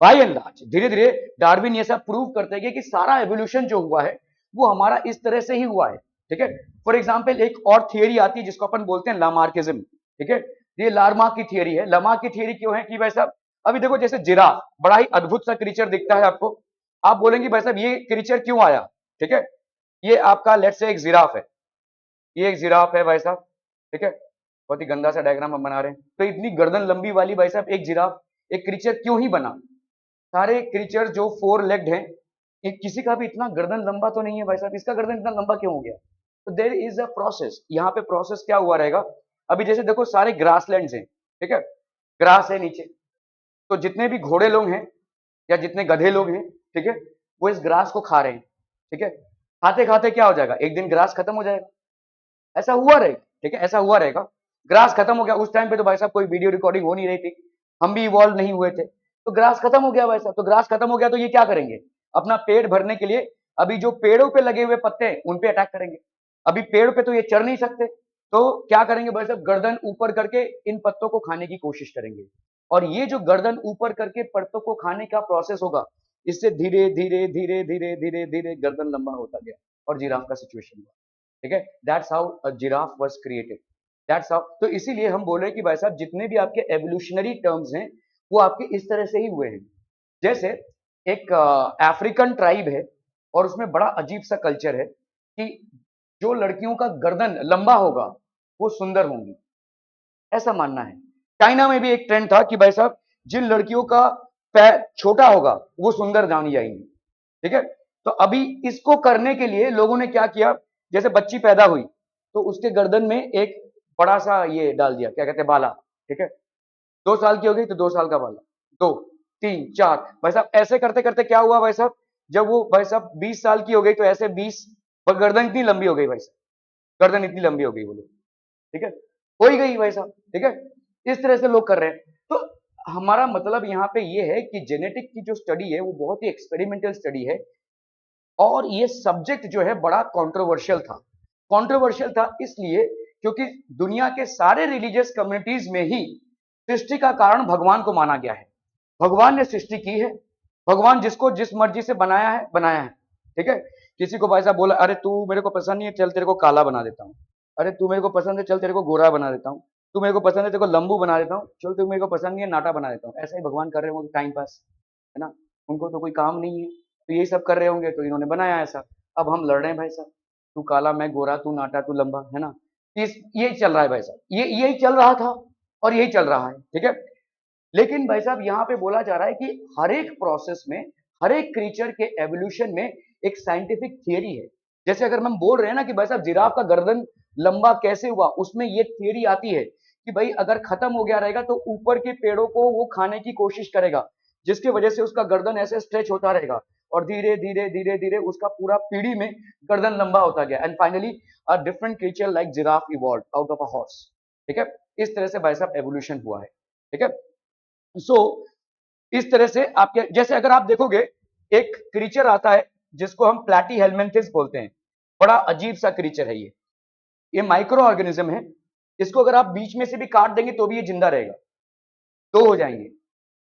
बाय एंड लार्ज धीरे धीरे डार्विन ये सब प्रूव करते गए कि सारा एवोल्यूशन जो हुआ है वो हमारा इस तरह से ही हुआ है, ठीक है। फॉर एग्जाम्पल एक और थियरी आती है जिसको अपन बोलते हैं लामार्किज्म, ठीक है। ये लार्मा की थियरी है। लार्मा की थियरी क्यों है कि भाई साहब अभी देखो जैसे जिराफ बड़ा ही अद्भुत सा क्रीचर दिखता है आपको, आप बोलेंगे भाई साहब ये क्रीचर क्यों आया, ठीक है। ये आपका लेट्स से एक जिराफ है, ये एक जिराफ है भाई साहब, ठीक है, बहुत ही गंदा सा डायग्राम हम बना रहे हैं। तो इतनी गर्दन लंबी वाली भाई साहब एक जिराफ, एक क्रीचर क्यों ही बना? सारे क्रीचर जो फोर लेग्ड हैं, किसी का भी इतना गर्दन लंबा तो नहीं है भाई साहब, इसका गर्दन इतना लंबा क्यों हो गया? तो देर इज अ प्रोसेस, यहाँ पे प्रोसेस क्या हुआ रहेगा। अभी जैसे देखो सारे ग्रासलैंड्स हैं, ठीक है, ग्रास है नीचे, तो जितने भी घोड़े लोग हैं या जितने गधे लोग हैं, ठीक है, वो इस ग्रास को खा रहे हैं, ठीक है। खाते खाते क्या हो जाएगा, एक दिन ग्रास खत्म हो जाएगा, ऐसा हुआ रहेगा, ठीक है, ऐसा हुआ रहेगा। ग्रास खत्म हो गया, उस टाइम पे तो भाई साहब कोई वीडियो रिकॉर्डिंग हो नहीं रही थी, हम भी इवॉल्व नहीं हुए थे, तो ग्रास खत्म हो गया भाई साहब। तो ग्रास खत्म हो गया तो ये क्या करेंगे, अपना पेट भरने के लिए अभी जो पेड़ों पे लगे हुए पत्ते हैं उन पे अटैक करेंगे। अभी पेड़ पे तो ये चढ़ नहीं सकते, तो क्या करेंगे भाई साहब, गर्दन ऊपर करके इन पत्तों को खाने की कोशिश करेंगे। और ये जो गर्दन ऊपर करके पत्तों को खाने का प्रोसेस होगा, इससे धीरे धीरे धीरे धीरे धीरे धीरे गर्दन लंबा होता गया और जिराफ का सिचुएशन हुआ, ठीक है। That's how a giraffe was created, that's how. तो इसीलिए हम बोल रहे हैं कि भाई साहब जितने भी आपके एवोल्यूशनरी टर्म्स हैं वो आपके इस तरह से ही हुए हैं। जैसे एक अफ्रीकन ट्राइब है और उसमें बड़ा अजीब सा कल्चर है कि जो लड़कियों का गर्दन लंबा होगा वो सुंदर होंगी, ऐसा मानना है। चाइना में भी एक ट्रेंड था कि भाई साहब जिन लड़कियों का पैर छोटा होगा वो सुंदर जानी जाएंगी, ठीक है। तो अभी इसको करने के लिए लोगों ने क्या किया, जैसे बच्ची पैदा हुई तो उसके गर्दन में एक बड़ा सा ये डाल दिया, क्या कहते हैं, बाला, ठीक है। 2 साल की हो गई तो 2 साल का बाला, 2 3 4 भाई साहब ऐसे करते करते क्या हुआ भाई साहब, जब वो भाई साहब 20 साल की हो गई तो ऐसे 20, गर्दन इतनी लंबी हो गई भाई साहब, गर्दन इतनी लंबी हो गई बोलो, ठीक है, हो ही गई भाई साहब, ठीक है। इस तरह से लोग कर रहे हैं। तो हमारा मतलब यहाँ पे ये है कि जेनेटिक की जो स्टडी है वो बहुत ही एक्सपेरिमेंटल स्टडी है, और ये सब्जेक्ट जो है बड़ा कंट्रोवर्शियल था। कंट्रोवर्शियल था इसलिए क्योंकि दुनिया के सारे रिलीजियस कम्युनिटीज में ही सृष्टि का कारण भगवान को माना गया है। भगवान ने सृष्टि की है, भगवान जिसको जिस मर्जी से बनाया है बनाया है, ठीक है। किसी को भाई साहब बोला अरे तू मेरे को पसंद नहीं है, चल तेरे को काला बना देता हूँ, अरे तू मेरे को पसंद है, चल तेरे को गोरा बना देता हूँ, तू मेरे को पसंद है, तेरे को लंबू बना देता हूँ, चल तू मेरे को पसंद नहीं है, नाटा बना देता हूँ। ऐसा ही भगवान कर रहे होंगे टाइम पास, है ना, उनको तो कोई काम नहीं है तो यही सब कर रहे होंगे तो इन्होंने बनाया ऐसा। अब हम लड़ रहे हैं भाई साहब, तू काला मैं गोरा, तू नाटा तू लंबा, है ना। यही चल रहा है भाई साहब, ये यही चल रहा था और यही चल रहा है, ठीक है। लेकिन भाई साहब यहाँ पे बोला जा रहा है कि हर एक प्रोसेस में, हर एक क्रीचर के एवोल्यूशन में एक साइंटिफिक थियरी है। जैसे अगर हम बोल रहे हैं ना कि भाई साहब जिराफ का गर्दन लंबा कैसे हुआ, उसमें ये थियरी आती है कि भाई अगर खत्म हो गया रहेगा तो ऊपर के पेड़ों को वो खाने की कोशिश करेगा, जिसकी वजह से उसका गर्दन ऐसे स्ट्रेच होता रहेगा और धीरे धीरे धीरे धीरे उसका पूरा पीढ़ी में गर्दन लंबा होता गया and finally a different creature like giraffe evolve out of a horse. ठीक है, इस तरह से भाई साहब एवोल्यूशन हुआ है। ठीक है, सो इस तरह से आपके जैसे अगर आप देखोगे एक क्रीचर आता है जिसको हम प्लैटी हेलमेंथिस बोलते हैं, बड़ा अजीब सा क्रीचर है ये माइक्रो ऑर्गेनिज्म है। इसको अगर आप बीच में से भी काट देंगे तो भी ये जिंदा रहेगा, दो हो जाएंगे।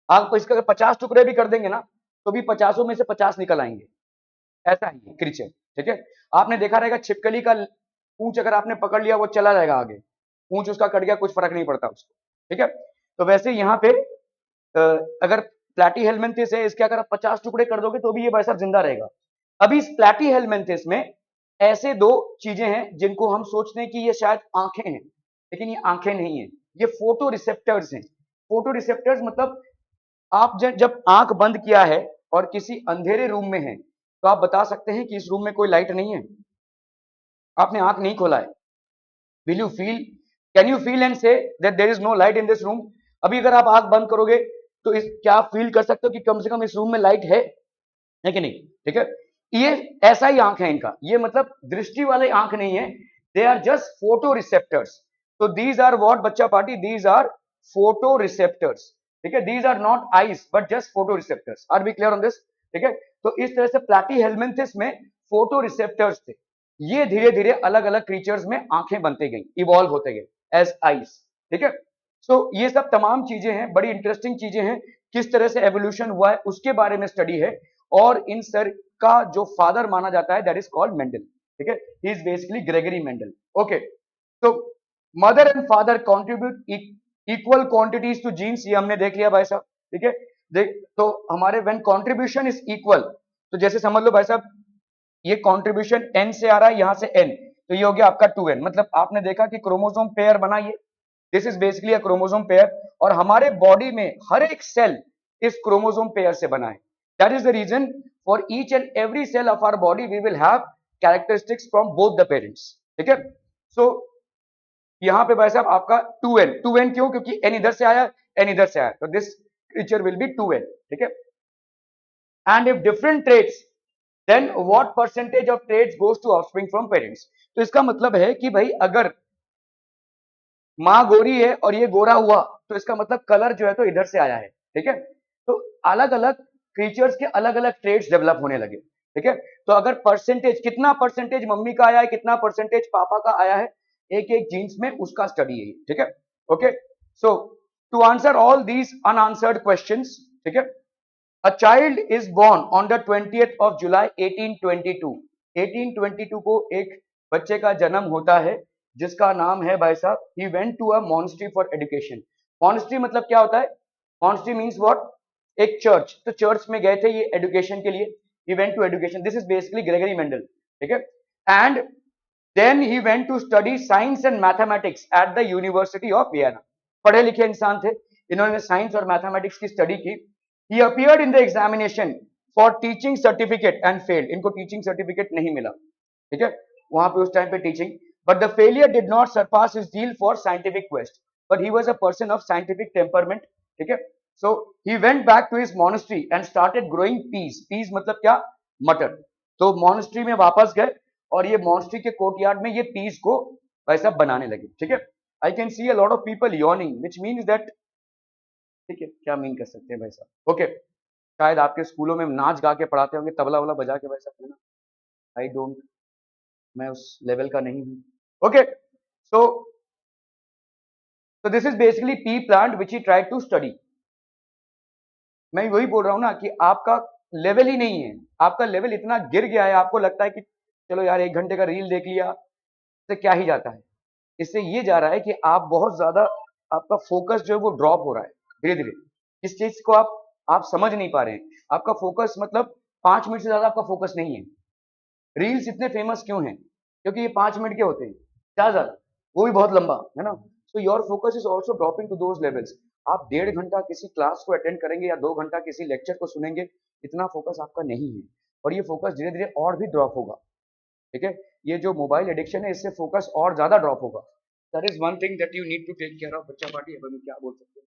आप इसके अगर 50 टुकड़े भी कर देंगे ना तो भी 50 में से 50 निकल आएंगे, ऐसा ही क्रीचर। ठीक है, आपने देखा रहेगा छिपकली का पूंछ अगर आपने पकड़ लिया वो चला जाएगा आगे, पूंछ उसका कट गया कुछ फर्क नहीं पड़ता उसको। ठीक है, तो वैसे यहाँ पे अगर प्लैटी हेलमेंथिस है इसके अगर आप 50 टुकड़े कर दोगे तो भी ये वैसा जिंदा रहेगा। अभी इस प्लैटी हेलमेंथिस में ऐसे दो चीजें हैं जिनको हम सोचते हैं कि ये शायद आंखें हैं, लेकिन ये आंखें नहीं है, ये फोटो रिसेप्टर्स हैं। फोटो रिसेप्टर्स मतलब आप जब आंख बंद किया है और किसी अंधेरे रूम में है तो आप बता सकते हैं कि इस रूम में कोई लाइट नहीं है, आपने आंख नहीं खोला है। Will you feel, can you feel and say that there is no light in this room? अभी अगर आप आंख बंद करोगे तो क्या आप फील कर सकते हो कि कम से कम इस रूम में लाइट है कि नहीं? ठीक है, ये ऐसा ही आंख है इनका, ये मतलब दृष्टि वाले आंख नहीं है, they are just photoreceptors. तो दीज आर व्हाट बच्चा party, these are photoreceptors. ठीक है, these are not eyes but just photoreceptors. Are we clear on this? ठीक है, तो इस तरह से प्लैटी हेलमेंथिस में फोटो रिसेप्टर्स थे, ये धीरे धीरे अलग अलग क्रीचर्स में आंखें बनते गई, इवॉल्व होते गए एज आईज। ठीक है, सो ये सब तमाम चीजें हैं, बड़ी इंटरेस्टिंग चीजें हैं, किस तरह से एवोल्यूशन हुआ है उसके बारे में स्टडी है। और इन सर का जो फादर माना जाता है दैट इज कॉल्ड मेंडल। ठीक है, he is basically Gregory Mendel. Okay, तो mother and father contribute equal quantities to genes, ये हमने देख लिया भाई साहब। ठीक है, देख तो हमारे व्हेन कंट्रीब्यूशन इज इक्वल, तो जैसे समझ लो भाई साहब ये कंट्रीब्यूशन n से आ रहा है, यहां से n, तो ये हो गया आपका 2n। मतलब आपने देखा कि क्रोमोसोम पेयर बना, ये this is basically a chromosome pair, और हमारे बॉडी में हर एक सेल इस क्रोमोसोम पेयर से बना है। That is the reason for each and every cell of our body we will have characteristics from both the parents. ठीक है, सो यहां पे भाई साहब आपका 2n क्यों? क्योंकि n इधर से आया, n इधर से आया, तो this creature will be 2n। ठीक है, and if different traits then what percentage of traits goes to offspring from parents? तो इसका मतलब है कि भाई अगर माँ गोरी है और ये गोरा हुआ तो इसका मतलब कलर जो है तो इधर से आया है। ठीक है, तो अलग अलग क्रीचर्स के अलग अलग ट्रेट्स डेवलप होने लगे। ठीक है, तो अगर परसेंटेज, कितना परसेंटेज मम्मी का आया है, कितना परसेंटेज पापा का आया है, एक एक जीन्स में, उसका स्टडी है। ठीक है, okay, so to answer all these unanswered questions, ठीक है, A child is born on the 20th of July 1822। 1822 को एक बच्चे का जन्म होता है जिसका नाम है भाई साहब, he went to a monastery for education। monastery मतलब क्या होता है? monastery means what? एक चर्च, तो चर्च में गए थे ये एजुकेशन के लिए, he went to education, this is basically Gregory Mendel। ठीक है, and then he went to study science and mathematics at the University of Vienna। पढ़े लिखे इंसान थे, इन्होंने साइंस और मैथमेटिक्स की स्टडी की। He appeared in the examination for teaching certificate and failed। इनको टीचिंग सर्टिफिकेट नहीं मिला। ठीक है, वहां पे उस टाइम पे teaching, but the failure did not surpass his zeal for scientific quest। but he was a person of scientific temperament। ठीक है, so he went back to his monastery and started growing peas। peas मतलब क्या? मटर। तो monastery में वापस गए और ये monastery के कोर्टयार्ड में ये peas को वैसा बनाने लगे। ठीक है, I can see a lot of people yawning which means that, ठीक है, क्या मीन कर सकते हैं भाई साहब? ओके, शायद आपके स्कूलों में नाच गा के पढ़ाते होंगे, तबला वाला बजा के, वैसा है ना? आई डोंट, मैं उस लेवल का नहीं हूं। Okay, so this is basically pea plant which he try to study. मैं वही बोल रहा हूं ना कि आपका लेवल ही नहीं है, आपका लेवल इतना गिर गया है, आपको लगता है कि चलो यार 1 घंटे का रील देख लिया, इससे क्या ही जाता है। इससे ये जा रहा है कि आप बहुत ज्यादा, आपका फोकस जो है वो ड्रॉप हो रहा है धीरे धीरे। इस चीज को आप समझ नहीं पा रहे हैं। आपका फोकस मतलब 5 मिनट से ज्यादा आपका फोकस नहीं है। रील्स इतने फेमस क्यों हैं? क्योंकि ये 5 मिनट के होते हैं ज्यादा, वो भी बहुत लंबा है ना। So your focus is also dropping to those levels. आप 1.5 घंटा किसी क्लास को अटेंड करेंगे या 2 घंटा किसी लेक्चर को सुनेंगे, इतना फोकस आपका नहीं है, और ये फोकस धीरे धीरे और भी ड्रॉप होगा। ठीक है, ये जो मोबाइल एडिक्शन है इससे फोकस और ज्यादा ड्रॉप होगा। That is one thing that you need to take care of बच्चा पार्टी। अब हम क्या बोल सकते हैं?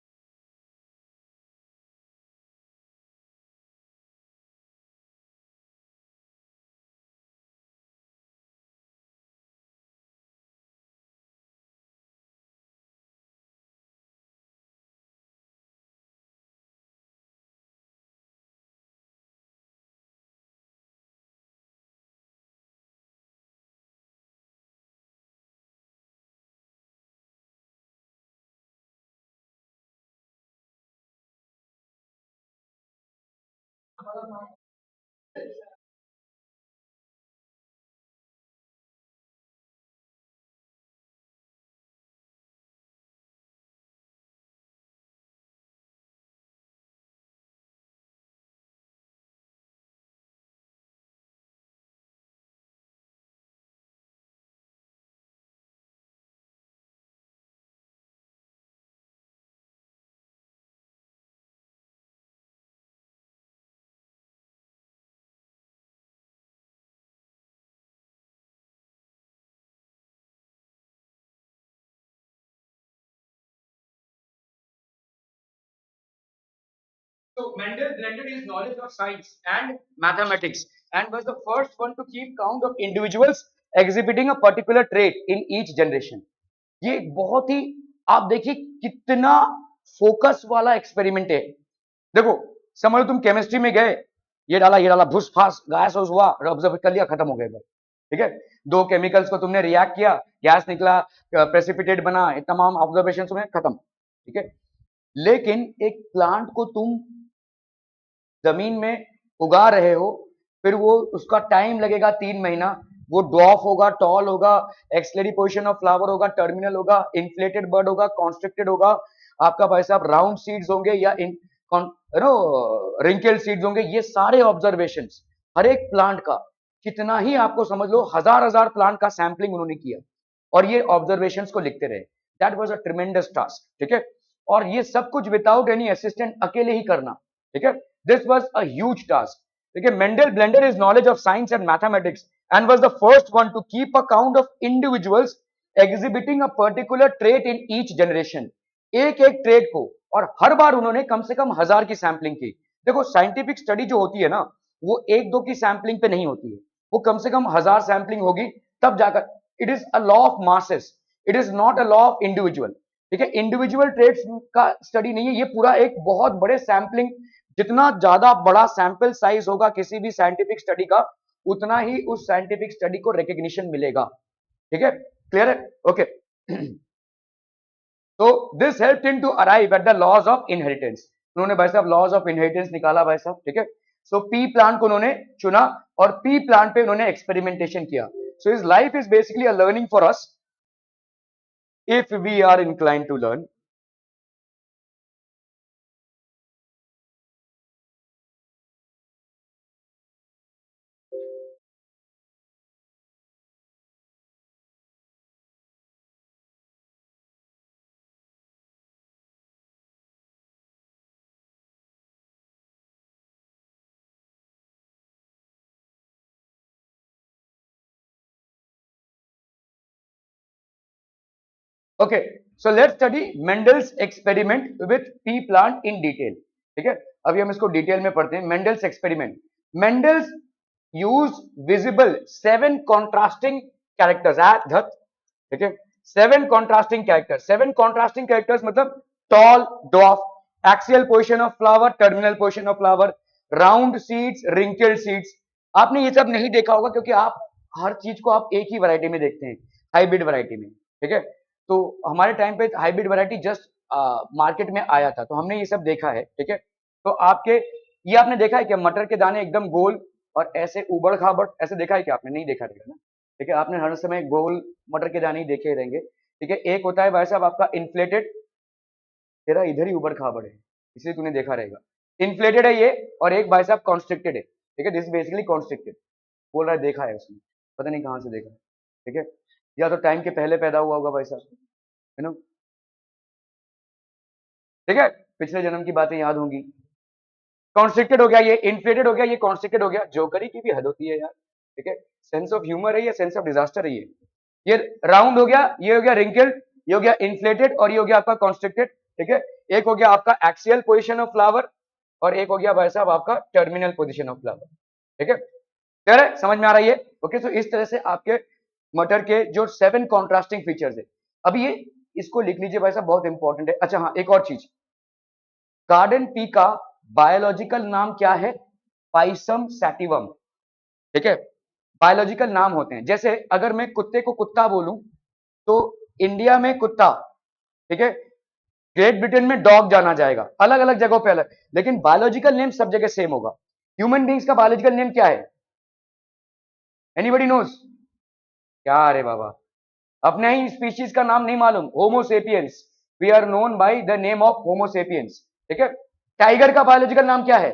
So Mendel blended his knowledge of science and mathematics and was the first one to keep count of individuals exhibiting a particular trait in each generation. ये एक बहुत ही, आप देखिए कितना फोकस वाला एक्सपेरिमेंट है। देखो, समझ लो तुम केमिस्ट्री में गए, ये डाला भूस फास गैस हुआ, ऑब्जर्व कर लिया, खत्म हो गए भाई। ठीक है, दो केमिकल्स को तुमने रिएक्ट किया, गैस निकला, प्रेसिपिटेट बना, तमाम ऑब्जर्वेशन में खत्म। ठीक है, लेकिन एक प्लांट को तुम जमीन में उगा रहे हो, फिर वो उसका टाइम लगेगा 3 महीना, वो ड्वार्फ होगा, टॉल होगा, एक्सलेरी पोजिशन ऑफ फ्लावर होगा, टर्मिनल होगा, इन्फ्लेटेड बर्ड होगा, कॉन्स्ट्रिक्टेड होगा, आपका भाई साहब राउंड सीड्स होंगे या इन नो रिंकल्ड सीड्स होंगे। ये सारे ऑब्जर्वेशन हर एक प्लांट का, कितना ही आपको समझ लो हजार हजार प्लांट का सैंपलिंग उन्होंने किया और ये ऑब्जर्वेशन को लिखते रहे। That was a tremendous task. ठीक है, और ये सब कुछ विदाउट एनी असिस्टेंट अकेले ही करना। ठीक है, this was a huge task. Okay, Mendel blended his knowledge of science and mathematics and was the first one to keep account of individuals exhibiting a particular trait in each generation. एक एक trait को, और हर बार उन्होंने कम से कम 1000 की sampling की। देखो scientific study जो होती है ना, वो एक दो की सैंपलिंग पे नहीं होती है, वो कम से कम 1000 सैंपलिंग होगी तब जाकर। It is a law of masses, it is not a law of individual. ठीक है, इंडिविजुअल ट्रेड्स का स्टडी नहीं है, ये पूरा एक बहुत बड़े सैंपलिंग, जितना ज्यादा बड़ा सैंपल साइज होगा किसी भी साइंटिफिक स्टडी का, उतना ही उस साइंटिफिक स्टडी को रिकग्निशन मिलेगा। ठीक है, क्लियर है? ओके, तो this helped him to arrive at the laws of inheritance. उन्होंने भाई साहब लॉज ऑफ इनहेरिटेंस निकाला भाई साहब। ठीक है, सो पी प्लांट को उन्होंने चुना और पी प्लांट पे उन्होंने एक्सपेरिमेंटेशन किया। So his life is basically a learning for us if we are inclined to learn. Okay, so let's study Mendel's experiment with pea plant in detail. ठीक है, अभी हम इसको डिटेल में पढ़ते हैं। Mendel's experiment. Mendel's used visible 7 contrasting characters. ठीक है, 7 contrasting characters. 7 contrasting characters मतलब tall, dwarf, axial position of flower, terminal position of flower, round seeds, wrinkled seeds. आपने ये सब नहीं देखा होगा क्योंकि आप हर चीज को आप एक ही वैरायटी में देखते हैं, हाइब्रिड वैरायटी में। ठीक है, तो हमारे टाइम पे हाइब्रिड वैरायटी जस्ट मार्केट में आया था, तो हमने ये सब देखा है। ठीक है, तो आपके ये आपने देखा है कि मटर के दाने एकदम गोल और ऐसे उबड़ खाबड़, ऐसे देखा है कि आपने नहीं देखा रहेगा ना। ठीक है, आपने हर समय गोल मटर के दाने ही देखे रहेंगे। ठीक है, एक होता है भाई साहब आपका इन्फ्लेटेड, तेरा इधर ही उबड़ खाबड़ है इसलिए तूने देखा रहेगा, इन्फ्लेटेड है ये, और एक भाई साहब कॉन्स्ट्रिक्टेड है। ठीक है, दिस बेसिकली कॉन्स्ट्रिक्टेड, बोल रहा है देखा है उसने, पता नहीं कहाँ से देखा है। ठीक है, या तो टाइम के पहले पैदा हुआ होगा भाई साहब, है ना। ठीक है, पिछले जन्म की बातें याद होंगी। कॉन्स्ट्रिक्टेड हो गया, ये इन्फ्लेटेड हो गया, ये कॉन्स्ट्रिक्टेड हो गया। जोकरी की भी हद होती है यार। ठीक है, सेंस ऑफ ह्यूमर है, ये सेंस ऑफ डिजास्टर है। ये राउंड हो गया, ये हो गया रिंकल्ड, ये हो गया इन्फ्लेटेड, और ये हो गया आपका कॉन्स्ट्रिक्टेड। ठीक है, एक हो गया आपका एक्सियल पोजिशन ऑफ फ्लावर, और एक हो गया भाई साहब आपका टर्मिनल पोजिशन ऑफ फ्लावर। ठीक है, क्लियर है, समझ में आ रही है? ओके, तो इस तरह से आपके मटर के जो 7 कॉन्ट्रास्टिंग फीचर्स है, अभी ये इसको लिख लीजिए भाई साहब, बहुत इंपॉर्टेंट है। अच्छा हाँ, एक और चीज, गार्डन पी का बायोलॉजिकल नाम क्या है? Pisum sativum. ठीक है, बायोलॉजिकल नाम होते हैं, जैसे अगर मैं कुत्ते को कुत्ता बोलूं तो इंडिया में कुत्ता, ठीक है, ग्रेट ब्रिटेन में डॉग जाना जाएगा, अलग अलग जगहों पे अलग, लेकिन बायोलॉजिकल नेम सब जगह सेम होगा। ह्यूमन बींग्स का बायोलॉजिकल नेम क्या है? Anybody knows? क्या अरे बाबा, अपने ही स्पीशीज का नाम नहीं मालूम, Homo sapiens. We are known by the name of Homo sapiens. ठीक है। टाइगर का बायोलॉजिकल नाम क्या है?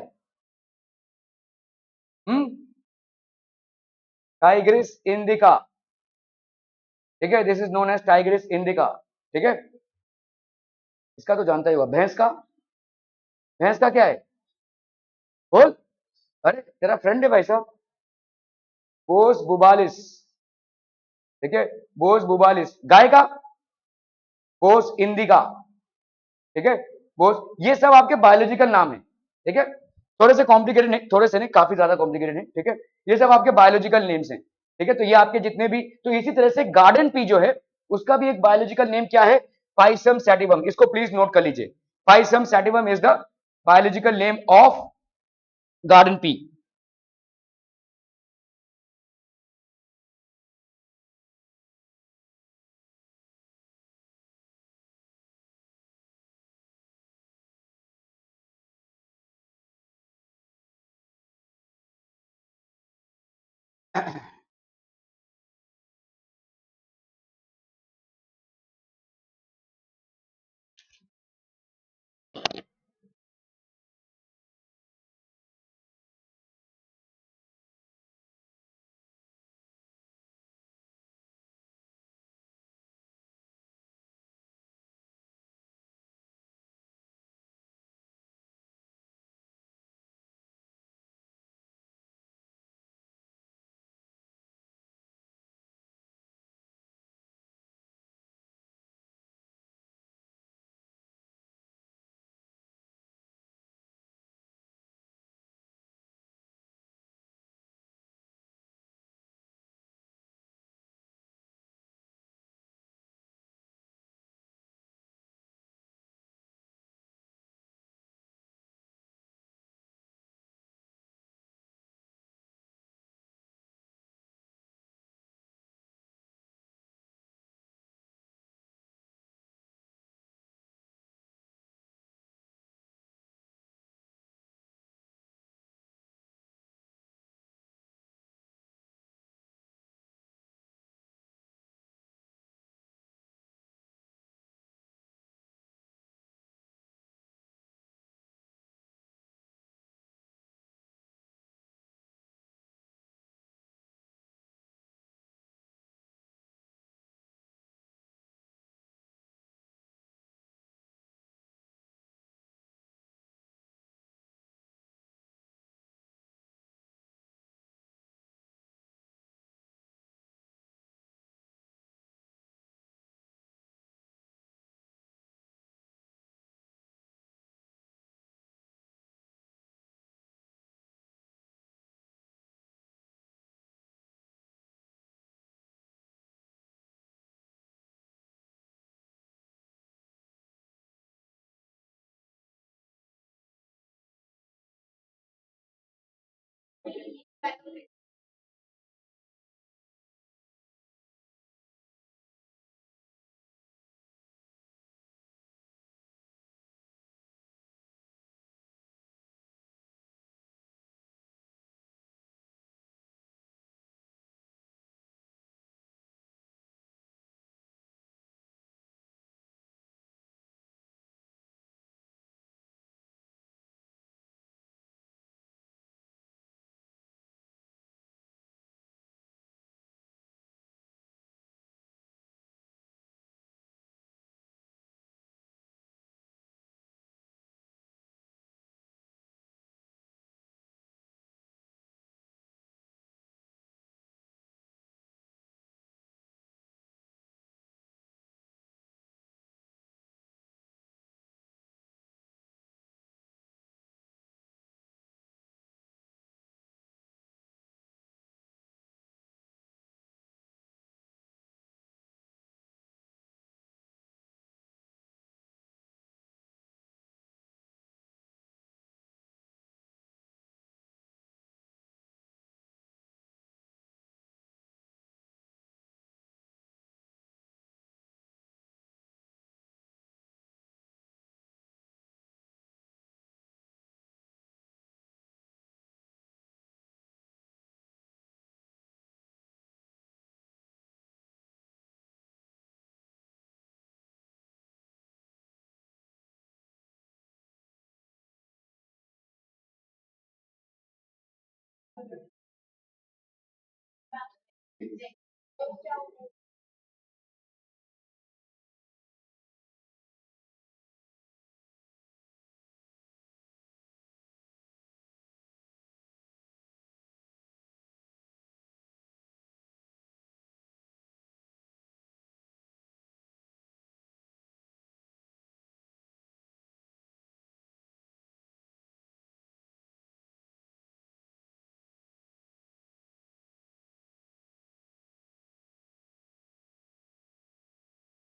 Tigris indica. ठीक है, this is known as tigris indica. ठीक है, इसका तो जानता ही होगा। भैंस का, भैंस का क्या है? बोल। अरे तेरा फ्रेंड है भाई साहब। बोस बुबालिस। ठीक है, बोस बुबालिस। गाय का? बोस इंडिका। ठीक है, बोस। ये सब आपके बायोलॉजिकल नाम है। ठीक है, थोड़े से कॉम्प्लिकेटेड नहीं, थोड़े से नहीं, काफी ज्यादा कॉम्प्लिकेटेड है। ठीक है, ये सब आपके बायोलॉजिकल नेम्स हैं। ठीक है, तो ये आपके जितने भी, तो इसी तरह से गार्डन पी जो है उसका भी एक बायोलॉजिकल नेम क्या है? Pisum sativum. इसको प्लीज नोट कर लीजिए। Pisum sativum is the biological name of garden pea.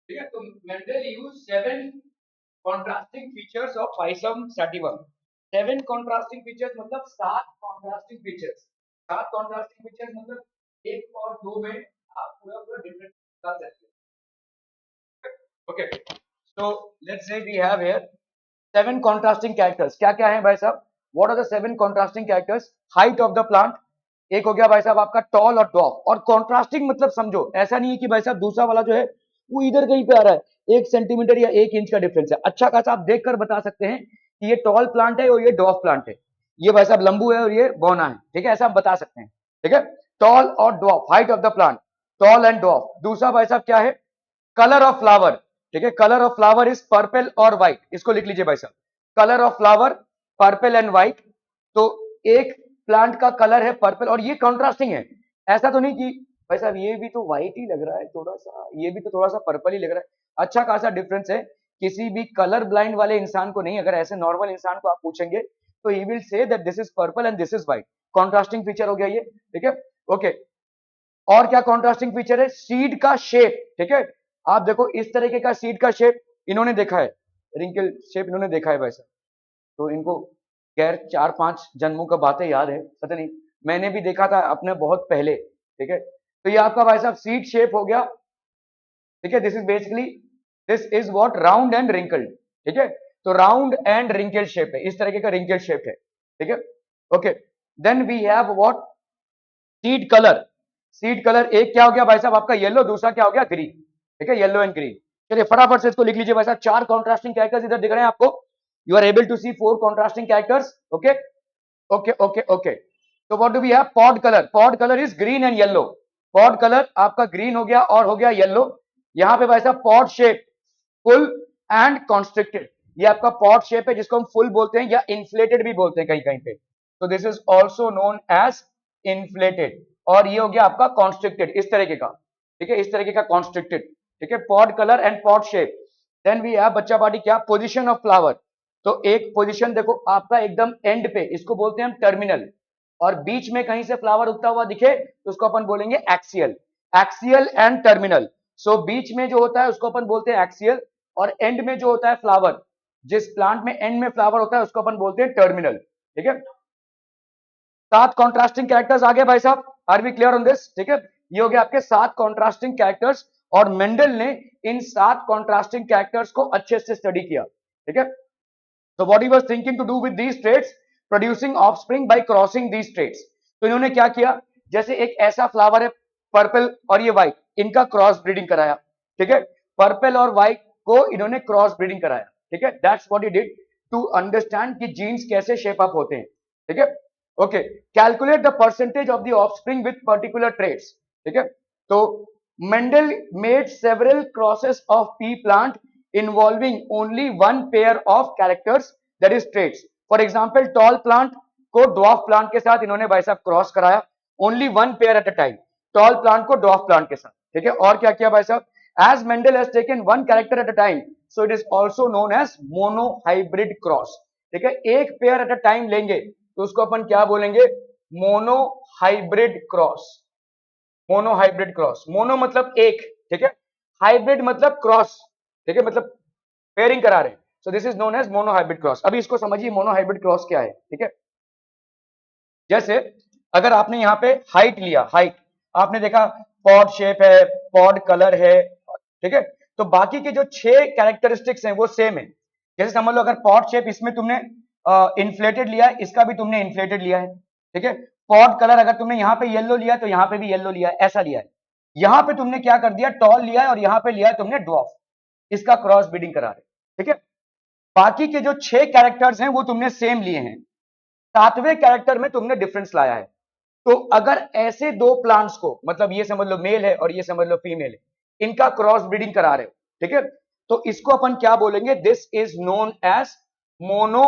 ठीक है, तो Mendel use 7 contrasting features of Pisum sativum. 7 contrasting features मतलब 7 कॉन्ट्रास्टिंग फीचर्स। 7 कॉन्ट्रास्टिंग फीचर्स मतलब 1 और 2 में आप पूरा पूरा डिफरेंट कर सकते हो। Okay, so let's say we have here 7 contrasting characters। क्या क्या है भाई साहब? What are the 7 contrasting characters? Height of the plant, एक हो गया भाई साहब आपका टॉल और ड्वार्फ। और कॉन्ट्रास्टिंग मतलब समझो ऐसा नहीं है कि भाई साहब दूसरा वाला जो है वो इधर कहीं पे आ रहा है, 1 सेंटीमीटर या 1 इंच का डिफरेंस है। अच्छा खासा आप देखकर बता सकते हैं कि ये टॉल प्लांट है और ये ड्वार्फ प्लांट है, ये भाई साहब लंबू है और ये बौना है। ठीक है, ऐसा आप बता सकते हैं। ठीक है, टॉल और dwarf, height of the plant, tall and dwarf. दूसरा भाई साहब क्या है? Colour of flower. ठीक है, colour of flower is purple और व्हाइट, इसको लिख लीजिए भाई साहब, colour of flower purple and white. तो एक प्लांट का कलर है पर्पल और ये कॉन्ट्रास्टिंग है। ऐसा तो नहीं कि भाई साहब ये भी तो व्हाइट ही लग रहा है थोड़ा सा, ये भी तो थोड़ा सा पर्पल ही लग रहा है। अच्छा खासा डिफरेंस है। किसी भी कलर ब्लाइंड वाले इंसान को नहीं, अगर ऐसे नॉर्मल इंसान को आप पूछेंगे तो he will say that this is purple and this is white. Contrasting feature हो गया ये। ठीक है, ओके। और क्या कॉन्ट्रास्टिंग फीचर है? सीड का शेप। ठीक है, आप देखो इस तरीके का सीड का शेप इन्होंने देखा है, रिंकल शेप इन्होंने देखा है वैसा। तो इनको खैर 4-5 जन्मों का बातें याद है, पता नहीं, मैंने भी देखा था अपने बहुत पहले। ठीक है, तो ये आपका भाई साहब सीड शेप हो गया। ठीक है, this is basically, this is what round and wrinkled. ठीक है, तो राउंड एंड रिंकल शेप है, इस तरीके का रिंकल शेप है। ठीक है, okay. Then we have what? Seed colour. Seed colour एक क्या हो गया भाई साहब आपका येलो, दूसरा क्या हो गया ग्रीन। ठीक है, येलो एंड ग्रीन। चलिए फटाफट से इसको लिख लीजिए भाई साहब। 4 कॉन्ट्रास्टिंग कैरेक्टर्स इधर दिख रहे हैं आपको। You are able to see 4 contrasting characters. Okay okay okay okay. तो what do we have? Pod colour. Pod colour is green and yellow. Pod colour आपका ग्रीन हो गया और हो गया येलो। यहां पे भाई साहब pod shape full and constricted, ये आपका पॉड शेप है जिसको हम फुल बोलते हैं या इन्फ्लेटेड भी बोलते हैं कहीं कहीं पे। तो this is also known as inflated. और ये हो गया आपका कॉन्स्ट्रिक्टेड, इस तरीके का। ठीक है, इस तरीके का कॉन्स्ट्रिक्टेड। ठीक है, pod colour and pod shape. Then we have बच्चा पार्टी क्या? Position of flower. तो एक पोजीशन देखो आपका एकदम एंड पे, इसको बोलते हैं हम टर्मिनल। और बीच में कहीं से फ्लावर उगता हुआ दिखे तो उसको अपन बोलेंगे axial. Axial and terminal. So बीच में जो होता है उसको अपन बोलते हैं एक्सियल, और एंड में जो होता है फ्लावर, जिस प्लांट में एंड में फ्लावर होता है उसको अपन बोलते हैं टर्मिनल। ठीक है, 7 कॉन्ट्रास्टिंग कैरेक्टर्स आ गए भाई साहब। Are we clear on this? ठीक है, ये हो गया आपके 7 कॉन्ट्रास्टिंग कैरेक्टर्स। और मेंडल ने इन 7 कॉन्ट्रास्टिंग कैरेक्टर्स को अच्छे से स्टडी किया। ठीक है, so what he was thinking to do with these traits, producing offspring by crossing these traits। तो इन्होंने क्या किया? जैसे एक ऐसा फ्लावर है पर्पल और ये व्हाइट, इनका क्रॉस ब्रीडिंग कराया। ठीक है, पर्पल और व्हाइट को इन्होंने क्रॉस ब्रीडिंग कराया। ठीक है, that's what he did to understand कि जीन्स कैसे शेप अप होते हैं। ठीक है, okay. Calculate the percentage of the offspring with particular traits. ठीक है, तो Mendel made several crosses of pea plant involving only one pair of characters, that is traits। For example, tall plant को dwarf plant के साथ इन्होंने भाई साहब cross कराया, only one pair at a time, tall plant को dwarf plant के साथ। ठीक है, और क्या किया भाई साहब? As Mendel has taken one character at a time, so it is also known as monohybrid cross। ठीक है, एक पेयर एट अ टाइम लेंगे तो उसको अपन क्या बोलेंगे? Monohybrid cross. Monohybrid cross, mono मतलब एक, ठीक है, हाइब्रिड मतलब क्रॉस। ठीक है, मतलब पेयरिंग करा रहे हैं। So this is known as monohybrid cross. अभी इसको समझिए मोनोहाइब्रिड क्रॉस क्या है। ठीक है, जैसे अगर आपने यहाँ पे हाइट लिया, हाइट आपने देखा पॉड शेप है, पॉड कलर है। ठीक है, तो बाकी के जो 6 कैरेक्टरिस्टिक्स हैं वो सेम है। जैसे समझ लो अगर पॉड शेप इसमें तुमने इन्फ्लेटेड लिया है, इसका भी तुमने इन्फ्लेटेड लिया है। ठीक है, पॉड कलर अगर तुमने यहाँ पे येलो लिया तो यहाँ पे भी येलो लिया है, ऐसा लिया है। यहाँ पे तुमने क्या कर दिया? टॉल लिया है और यहाँ पे लिया है तुमने ड्वार्फ, इसका क्रॉस ब्रीडिंग करा रहे। ठीक है, बाकी के जो 6 कैरेक्टर्स हैं वो तुमने सेम लिए हैं, 7वें कैरेक्टर में तुमने डिफरेंस लाया है। तो अगर ऐसे दो प्लांट्स को, मतलब ये समझ लो मेल है और ये समझ लो फीमेल है, इनका क्रॉस ब्रीडिंग करा रहे हो, ठीक है, तो इसको अपन क्या बोलेंगे, this is known as mono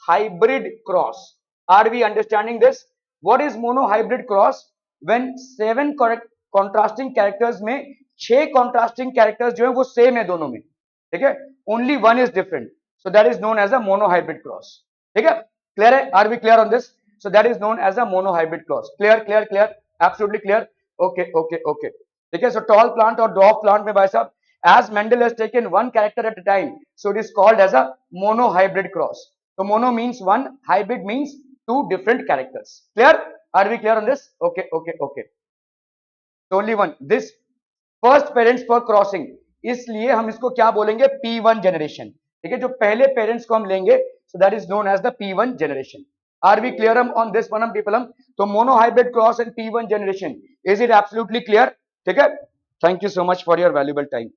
hybrid cross. Are we understanding this? What is monohybrid cross? When 7 contrasting characters में 6 कॉन्ट्रास्टिंग कैरेक्टर्स जो है वो सेम है दोनों में, ठीक है, only one is different, so that is known as a monohybrid cross. ठीक है, क्लियर है? Are we clear on this? So that is known as a monohybrid clause. Clear, clear, clear, absolutely clear. Okay, okay, okay. ठीक है, so tall plant और dwarf plant में भाई साहब, as Mendel has taken one character at a time, so it is called as a monohybrid cross. So mono means one, hybrid means two different characters. Clear? Are we clear on this? Okay, okay, okay. So only one. This first parents for crossing, इसलिए हम इसको क्या बोलेंगे, P1 generation. ठीक है, जो पहले parents को हम लेंगे, so that is known as the P1 generation. Are we clear on this one, people? So monohybrid cross and P1 generation. Is it absolutely clear? ठीक है? Thank you so much for your valuable time.